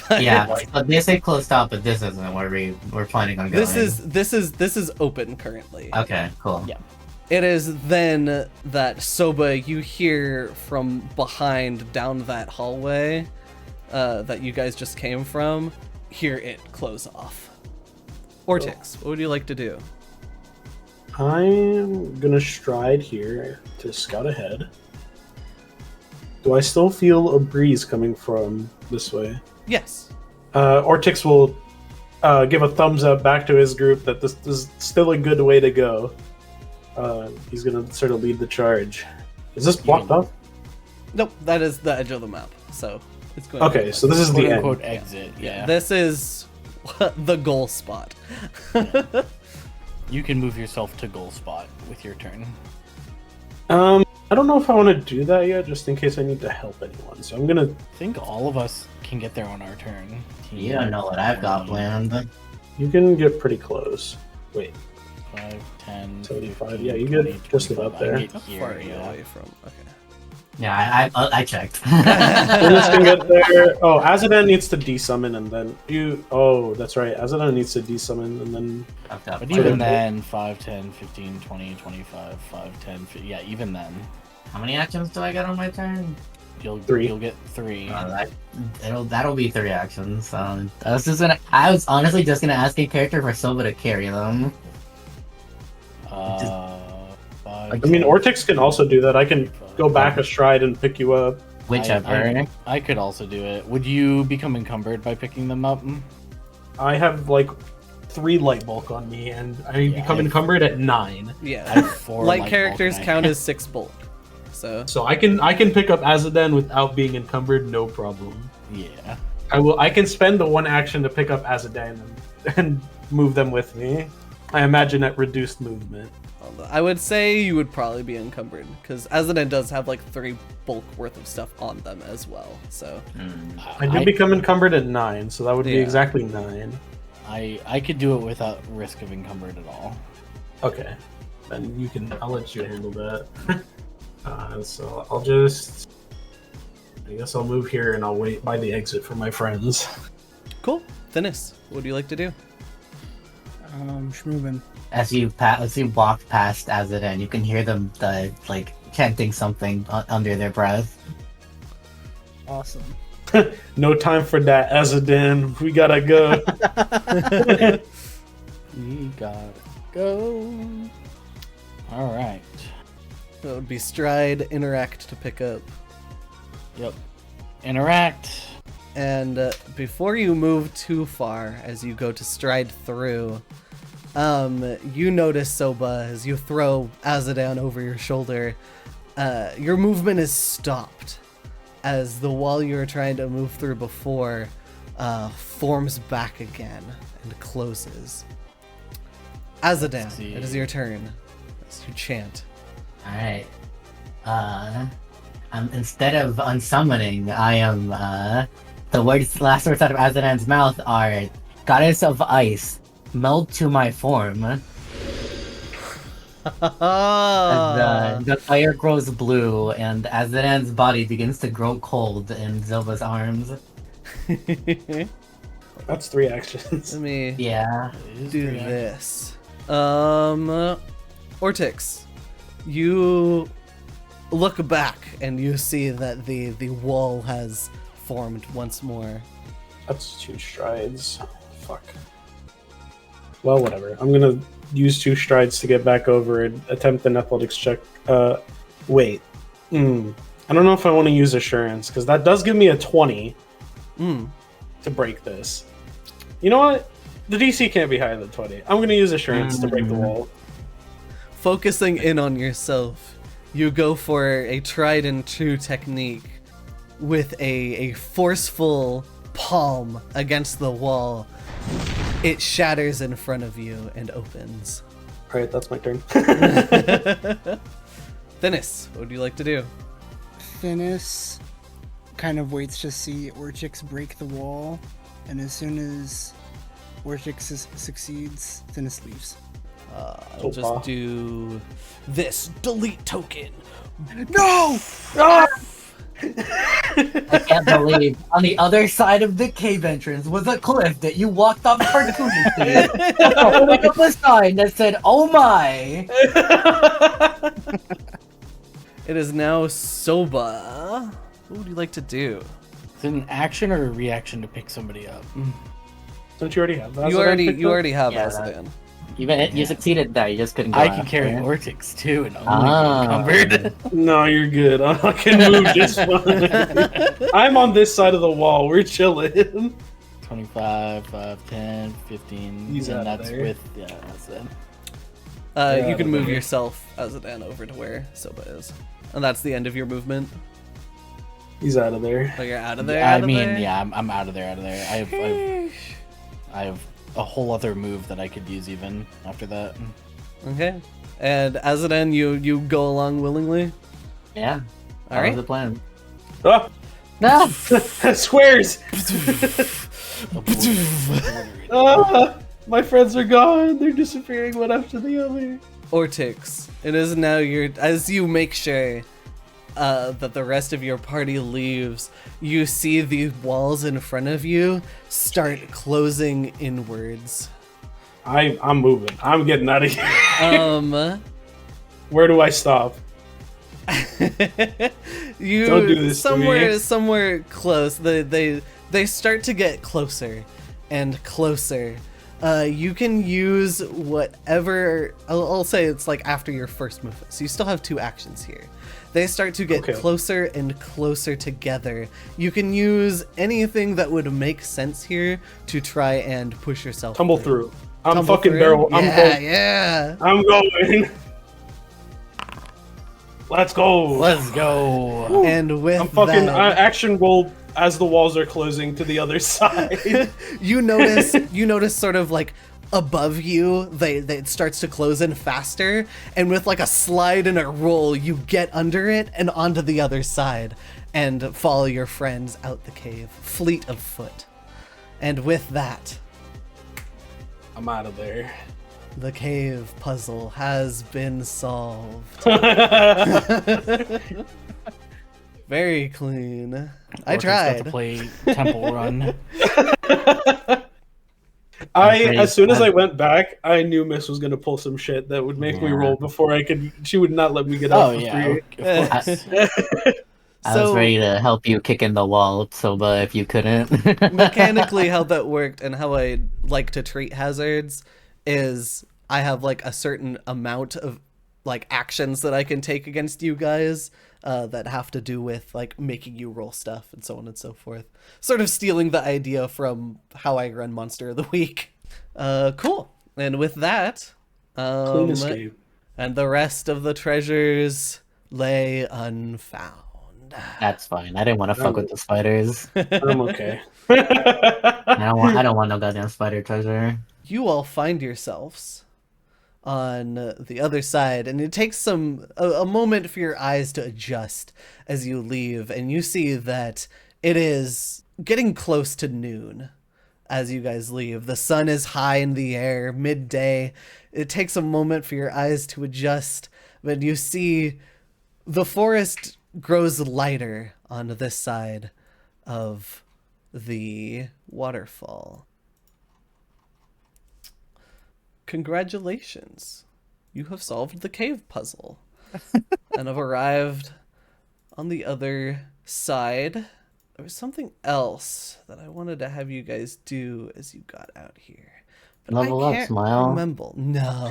But Yeah, so this is closed off, but this isn't where we're planning on going. this is open currently. Okay, cool. Yeah. It is then that Soba you hear from behind down that hallway that you guys just came from, hear it close off. Ortix, what would you like to do? I'm gonna stride here to scout ahead. Do I still feel a breeze coming from this way? Yes. Ortix will give a thumbs up back to his group that this is still a good way to go. He's gonna sort of lead the charge. Is this blocked off? Nope, that is the edge of the map. So it's going. Okay, so this is the end. Quote exit. Yeah. This is the goal spot. You can move yourself to goal spot with your turn. I don't know if I want to do that yet, just in case I need to help anyone. So I'm gonna. I think all of us can get there on our turn. You don't know what I've got planned. You can get pretty close. Wait, 5, 10, 75, 15, yeah, you 20, get just about 25. there. I get How here, far are you yeah. away from? Okay. Yeah, I checked. Dennis can get there. Oh, Azadan needs to desummon and then you. Oh, that's right. Azadan needs to desummon and then. I've got But planned. even then, 5, 10, 15, 20, 25, 5, 10, 50, yeah, even then, How many actions do I get on my turn? you'll 3. You'll get 3. That'll be 3 actions. I was honestly just gonna ask a character for Silva to carry them. 5, I mean, 10, Ortix can also do that. I can go back a stride and pick you up. Whichever. I could also do it. Would you become encumbered by picking them up? I have like 3 light bulk on me, and I Yeah, become I've- encumbered at 9. I Yeah. have 4 Light light characters bulk, count as 6 bulk. So So I can pick up Azadan without being encumbered, no problem. Yeah. I can spend the 1 action to pick up Azadan and move them with me. I imagine at reduced movement. I would say you would probably be encumbered because Azadan does have like 3 bulk worth of stuff on them as well. So I do become encumbered at 9, so that would be Yeah. exactly 9. I could do it without risk of encumbered at all. Okay, then you can. I'll let you handle that. So I'll just. I guess I'll move here and I'll wait by the exit for my friends. cool. Thinis, what would you like to do? Shmoovin. As you walk past Azadan, you can hear them like chanting something under their breath. Awesome. No time for that, Azadan. We gotta go. We gotta go. All right. That would be stride, interact to pick up. Yep. Interact. And before you move too far, as you go to stride through, you notice Soba as you throw Azadan over your shoulder. Your movement is stopped as the wall you were trying to move through before forms back again and closes. Azadan, see. it is your turn. As you chant. Alright. Instead of unsummoning, I am the last words out of Azadan's mouth are Goddess of Ice, meld to my form. As the fire grows blue and Azadan's body begins to grow cold in Zilva's arms. That's 3 actions. Let me Yeah. do this. Ortix, you look back and you see that the wall has formed once more. That's 2 strides. Fuck. Well, whatever. I'm gonna use 2 strides to get back over and attempt an athletics check. Wait. I don't know if I want to use assurance, because that does give me a 20 to break this. You know what? The DC can't be higher than 20. I'm gonna use assurance to break the wall. Focusing in on yourself, you go for a tried and true technique with a forceful palm against the wall. It shatters in front of you and opens. Alright, that's my turn. Thinis, what would you like to do? Thinis kind of waits to see Orchix break the wall, and as soon as Orchix succeeds, Thinis leaves. I'll just do this delete token. No! I can't believe on the other side of the cave entrance was a cliff that you walked up cartoonishly, holding up a sign that said, "Oh my!" It is now Soba. What would you like to do? Is it an action or a reaction to pick somebody up? Don't you already have that? You already have Yeah, Azadan. You succeeded that. You just couldn't go I can carry after. Ortix too, and only Ah. encumbered. No, you're good. I can move just fine. I'm on this side of the wall. We're chilling. 25, 10, 15. He's and outta that's there. with that's it. You Yeah, can move okay. yourself, Azadan, over to where Soba is. And that's the end of your movement. He's out of there. So you're out of there. Yeah, out of there? yeah, I'm out of there. I have a whole other move that I could use even after that. Okay. And Azadan, you go along willingly? Yeah. All That right. was the plan. Ah, No. squares! Ah, my friends are gone. They're disappearing one after the other. Ortix, it is now as you make sure that the rest of your party leaves, you see the walls in front of you start closing inwards. I'm moving. I'm getting out of here. Where do I stop? You Don't do this to me. somewhere close. They start to get closer and closer. You can use whatever. I'll say it's like after your first movement, so you still have 2 actions here. They start to get Okay. closer and closer together. You can use anything that would make sense here to try and push yourself Tumble through. I'm Tumble fucking through? barrel. I'm Yeah, going. yeah. I'm going. Let's go. Let's go. And with I'm fucking that, action roll as the walls are closing to the other side. you notice sort of like above you, it starts to close in faster, and with like a slide and a roll, you get under it and onto the other side, and follow your friends out the cave, fleet of foot. And with that, I'm out of there. the cave puzzle has been solved. Very clean. I Ortix got to tried. play Temple Run. As soon as I went back, I knew Miss was gonna pull some shit that would make me Yeah. roll before I could. She would not let me get Oh off for yeah, 3. of course. I So- was ready to help you kick in the wall, Soba, if you couldn't. Mechanically, how that worked and how I like to treat hazards is I have like a certain amount of like actions that I can take against you guys that have to do with like making you roll stuff and so on and so forth. Sort of stealing the idea from how I run Monster of the Week. Cool. And with that, Clean escape. and the rest of the treasures lay unfound. That's fine. I didn't want to fuck with the spiders. I'm okay. I don't want no goddamn spider treasure. You all find yourselves on the other side, and it takes a moment for your eyes to adjust as you leave, and you see that it is getting close to noon as you guys leave. The sun is high in the air, midday. It takes a moment for your eyes to adjust, but you see the forest grows lighter on this side of the waterfall. Congratulations. You have solved the cave puzzle and have arrived on the other side. There was something else that I wanted to have you guys do as you got out here. But Level I up, can't Smile. remember. No.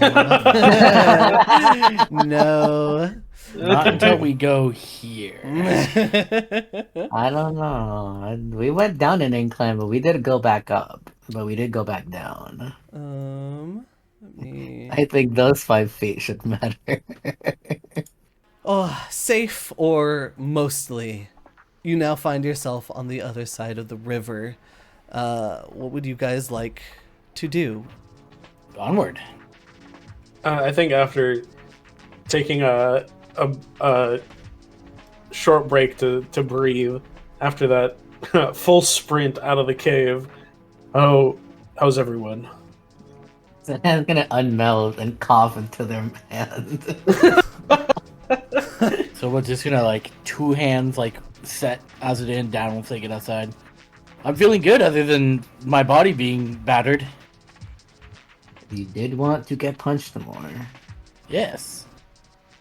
No. Not until we go here. I don't know. We went down an incline, but we did go back up. But we did go back down. Let me... I think those 5 feet should matter. Oh, safe or mostly. You now find yourself on the other side of the river. What would you guys like to do? Onward. I think after taking a short break to breathe, after that full sprint out of the cave. Oh, how's everyone? I'm gonna unmeld and cough into their hand. So we're just gonna like 2 hands like set as it in down once they get outside. I'm feeling good other than my body being battered. You did want to get punched more. Yes.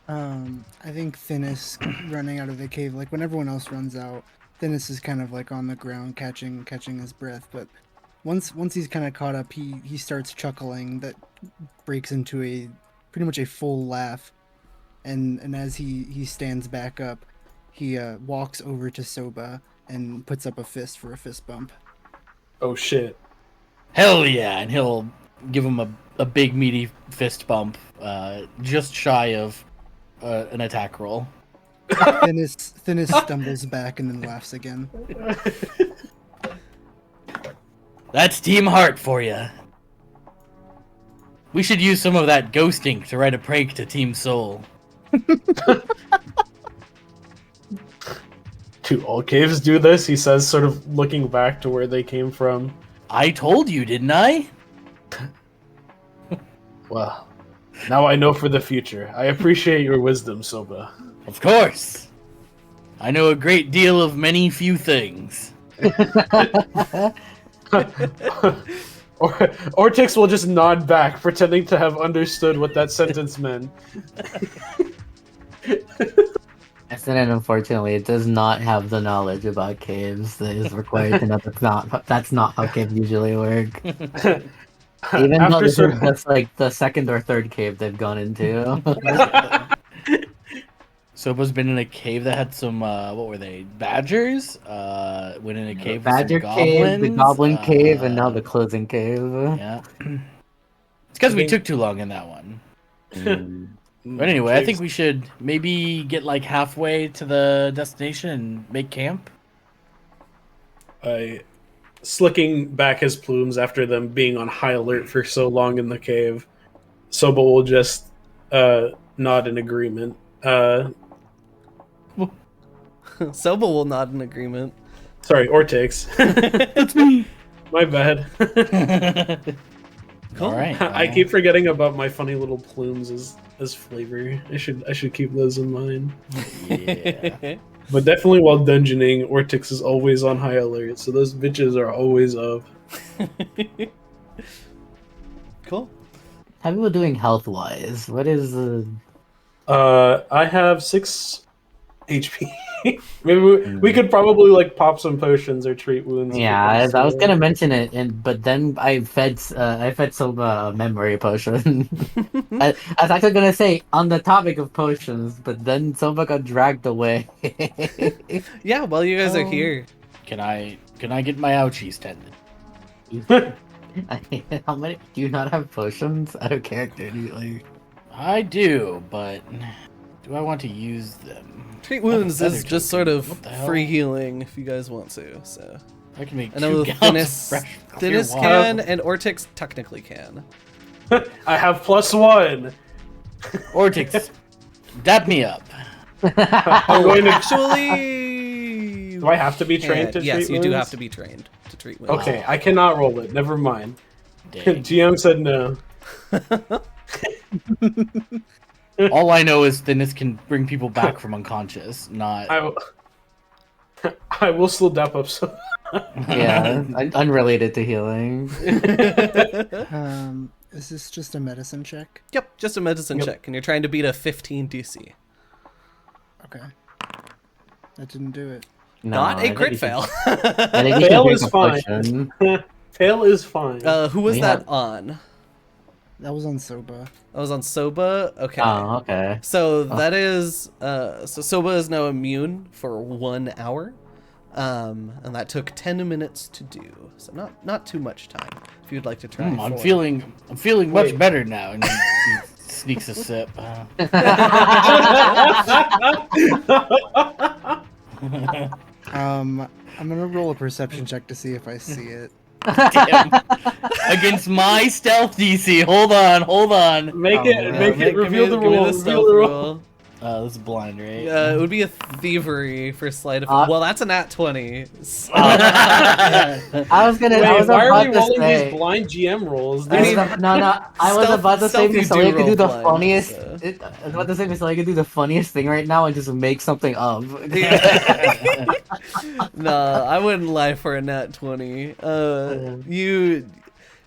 I think Thinnest running out of the cave, like when everyone else runs out, Thinis is kind of like on the ground, catching his breath. But once he's kind of caught up, he starts chuckling. That breaks into a pretty much a full laugh, and as he stands back up, he walks over to Soba and puts up a fist for a fist bump. Oh shit. Hell yeah, and he'll give him a big meaty fist bump, just shy of an attack roll. Thinis stumbles back and then laughs again. That's Team Heart for you. We should use some of that ghost ink to write a prank to Team Soul. Do all caves do this? He says, sort of looking back to where they came from. I told you, didn't I? Well, now I know for the future. I appreciate your wisdom, Soba. Of course. I know a great deal of many few things. Ortix will just nod back, pretending to have understood what that sentence meant. And unfortunately, it does not have the knowledge about caves that is required to know that's not how caves usually work. Even though After this sort is just like the second or third cave they've gone into. Soba's been in a cave that had some, what were they, badgers? Went in a cave with Badger some cave, goblins. the goblin cave, and now the closing cave. Yeah. It's because we took too long in that one. But anyway, I think we should maybe get like halfway to the destination and make camp. Slicking back his plumes after them being on high alert for so long in the cave, Soba will just nod in agreement. Soba will nod in agreement. Sorry, Ortix. That's me. My bad. Cool. All right. I keep forgetting about my funny little plumes as flavor. I should keep those in mind. Yeah. But definitely while dungeoning, Ortix is always on high alert, so those bitches are always up. Cool. How are people doing health wise? What is the. I have 6 HP. Maybe we could probably like pop some potions or treat wounds. Yeah, I was gonna mention it, but then I fed some memory potion. I was actually gonna say on the topic of potions, but then Soba got dragged away. Yeah, while you guys are here. Can I get my ouchies tended? How many? Do you not have potions out of character? Do you, like... I do, but do I want to use them? Treat wounds feather is just token. sort of What the hell? free healing if you guys want to. So I can make I know 2 gallons of Thinis fresh clear water. can and Ortix technically can. I have +1. Ortix, dap me up. I'm going to. Actually, Do I have to be trained to treat yes, you do wounds? have to be trained to treat wounds. Okay, I cannot roll it. Never mind. Dang. GM said no. All I know is Thinis can bring people back from unconscious, not... I will still dap up some. Yeah, unrelated to healing. Is this just a medicine check? Yep, just a medicine check, and you're trying to beat a 15 DC. Okay. That didn't do it. Not a crit fail. Fail is fine. Fail is fine. Who was that on? That was on Soba. I was on Soba. Okay. Oh, okay. So that is so Soba is now immune for 1 hour, and that took 10 minutes to do. So not too much time. If you'd like to try. I'm feeling much better now. And he sneaks a sip. I'm gonna roll a perception check to see if I see it. Damn. Against my stealth DC. Hold on. Make it. Reveal the give me rule. the Reveal stealth the rule. roll. This is blind, right? It would be a thievery for sleight of. Well, that's a nat 20. So- I was Wait, about why are we to rolling say. these blind GM rolls? I mean, No. I was stealth- about to say stealth you so you do could do the roll blind, funniest. so. I was about to say so you could do the funniest thing right now and just make something up. Nah, I wouldn't lie for a nat 20.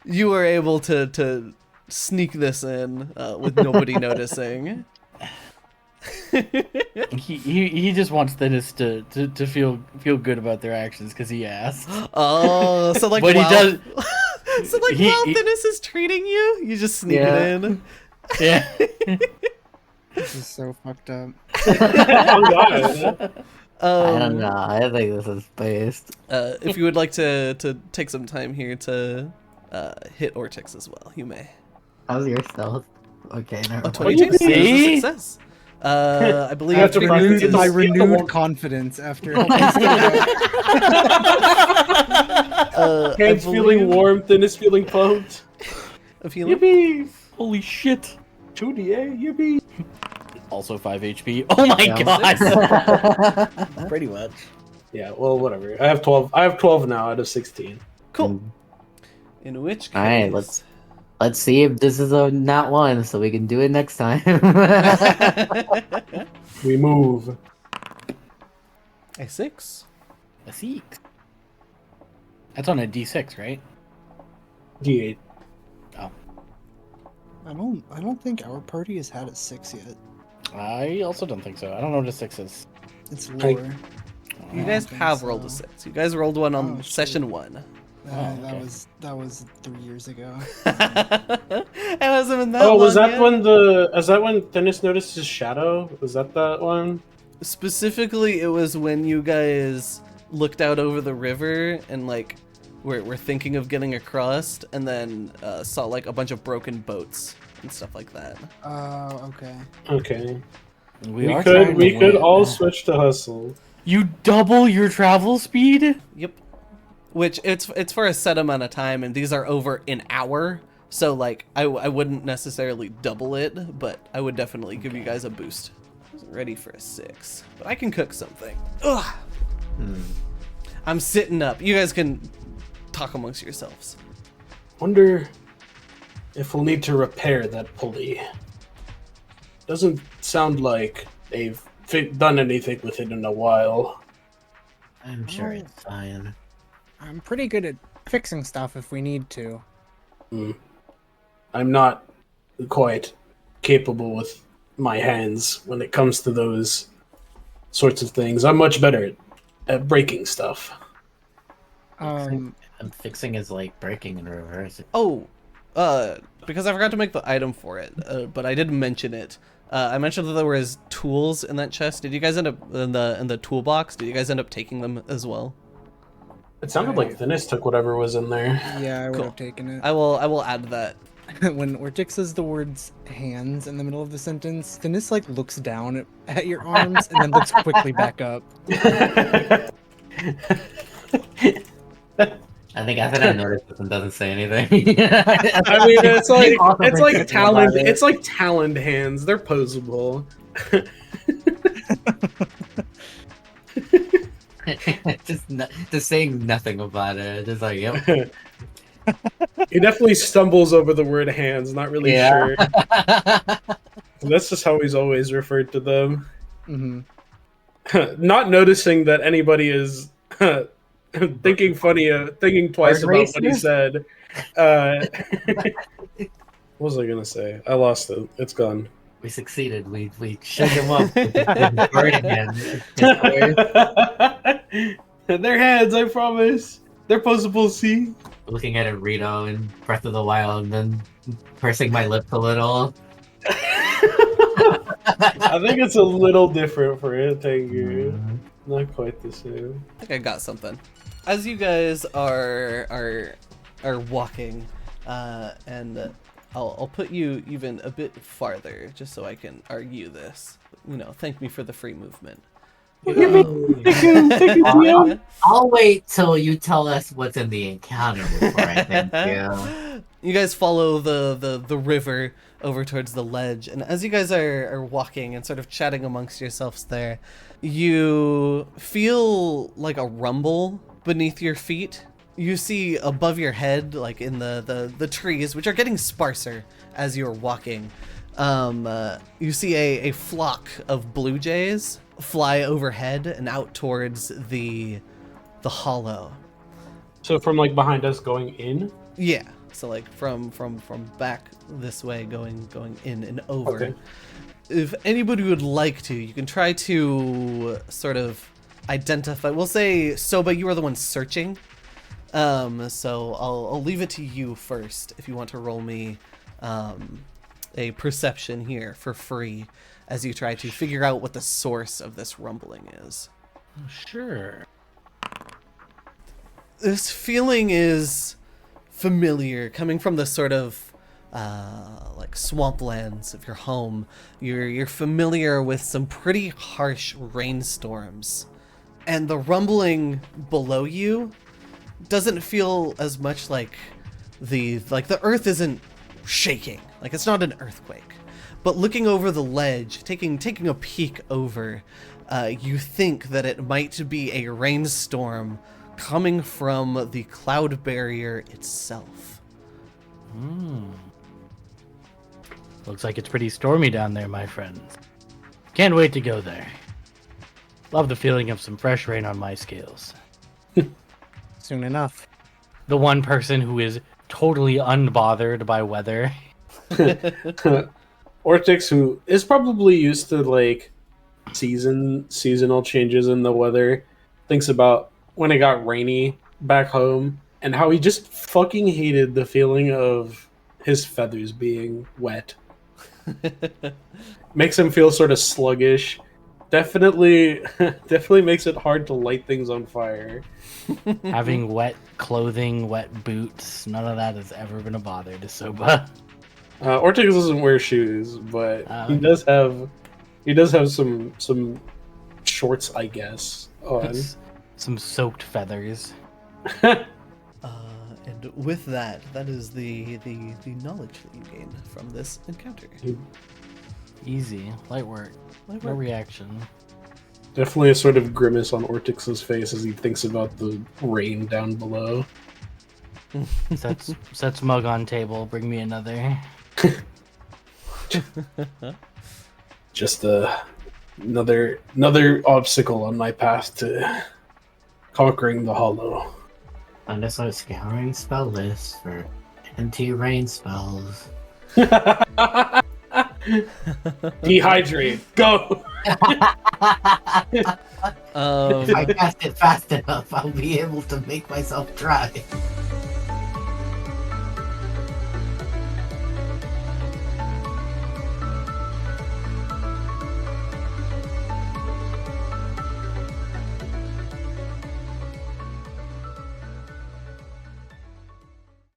You were able to sneak this in with nobody noticing. He just wants Thinis to feel good about their actions because he asked. Oh, so like But while, he does. so like while Thinis is treating you, you just sneak it in. Yeah. This is so fucked up. Oh, God. I don't know. I think this is based. If you would like to take some time here to hit Ortix as well, you may. How's your stealth? Okay, never A mind. 22 is a See? success. I believe I have to Thinis prove is- My It's renewed the- confidence after helping Stella. I Hands feeling believe- warm, Thinis feeling pumped. A feeling? Yippee! Holy shit! 2d8, yippee. Also 5 HP. Oh my Yeah. god! Pretty much. Yeah, well, whatever. I have 12. I have 12 now out of 16. Cool. In which case... Alright, let's see if this is a not one, so we can do it next time. We move. A 6. A 6. That's on a D6, right? D8. I don't think our party has had a 6 yet. I also don't think so. I don't know what a 6 is. It's lower. You I guys don't think have so. rolled a 6. You guys rolled one on Oh, session shit. 1. okay. That was 3 years ago. It hasn't been that Oh, was long that yet. when Thinis noticed his shadow? Was that one? Specifically, it was when you guys looked out over the river and like were thinking of getting across, and then saw like a bunch of broken boats and stuff like that. Oh, okay. Okay. We could all switch to hustle. You double your travel speed? Yep. Which it's for a set amount of time, and these are over an hour. So like I wouldn't necessarily double it, but I would definitely give you guys a boost. I wasn't ready for a 6, but I can cook something. Ugh. I'm sitting up. You guys can talk amongst yourselves. Wonder if we'll need to repair that pulley. Doesn't sound like they've done anything with it in a while. I'm sure it's fine. I'm pretty good at fixing stuff if we need to. I'm not quite capable with my hands when it comes to those sorts of things. I'm much better at breaking stuff. I'm fixing is like breaking in reverse. Oh, because I forgot to make the item for it, but I did mention it. I mentioned that there was tools in that chest. Did you guys end up in the toolbox? Did you guys end up taking them as well? It sounded like Thinis took whatever was in there. Yeah, I would Cool. have taken it. I will add that. When Ortix says the words hands in the middle of the sentence, Thinis like looks down at your arms and then looks quickly back up. I think Athena noticed this and doesn't say anything. I mean, it's like Also it's like thinking talent. about it. It's like talent hands. They're posable. just saying nothing about it. Just like, yep. He definitely stumbles over the word hands. Not really Yeah. sure. That's just how he's always referred to them. Hmm. Not noticing that anybody is thinking twice Word about what he racer? said. What was I gonna say? I lost it. It's gone. We succeeded. We shook him up. with the bird again. They're hands, I promise. They're posable, see? Looking at Rito in Breath of the Wild and then pursing my lips a little. I think it's a little different for it, thank you. Not quite the same. I think I got something. As you guys are walking, and I'll put you even a bit farther just so I can argue this. You know, thank me for the free movement. I'll wait till you tell us what's in the encounter before I thank you. You guys follow the river over towards the ledge, and as you guys are walking and sort of chatting amongst yourselves there, you feel like a rumble beneath your feet. You see above your head, like in the trees, which are getting sparser as you're walking, you see a flock of blue jays fly overhead and out towards the hollow. So from like behind us going in? Yeah. So like from back this way, going in and over. Okay. if anybody would like to, you can try to sort of identify. We'll say, Soba, you are the one searching. So I'll leave it to you first if you want to roll me a perception here for free as you try to figure out what the source of this rumbling is. Sure. This feeling is familiar, coming from the sort of like swamplands of your home. You're familiar with some pretty harsh rainstorms, and the rumbling below you doesn't feel as much like the earth isn't shaking. Like, it's not an earthquake. But looking over the ledge, taking a peek over, you think that it might be a rainstorm coming from the cloud barrier itself. Looks like it's pretty stormy down there, my friend. Can't wait to go there. Love the feeling of some fresh rain on my scales. Soon enough. The one person who is totally unbothered by weather. Ortix, who is probably used to like seasonal changes in the weather, thinks about when it got rainy back home and how he just fucking hated the feeling of his feathers being wet. Makes him feel sort of sluggish. Definitely makes it hard to light things on fire. Having wet clothing, wet boots, none of that has ever been a bother to Soba. Ortix doesn't wear shoes, but he does have some shorts, I guess, on. Some soaked feathers. And with that is the knowledge that you gain from this encounter. Easy, light work. No reaction. Definitely a sort of grimace on Ortix's face as he thinks about the rain down below. Sets mug on table. Bring me another. Just another obstacle on my path to conquering the hollow. And this is scouring spell list for anti-rain spells. Dehydrate. Go. If I cast it fast enough, I'll be able to make myself dry.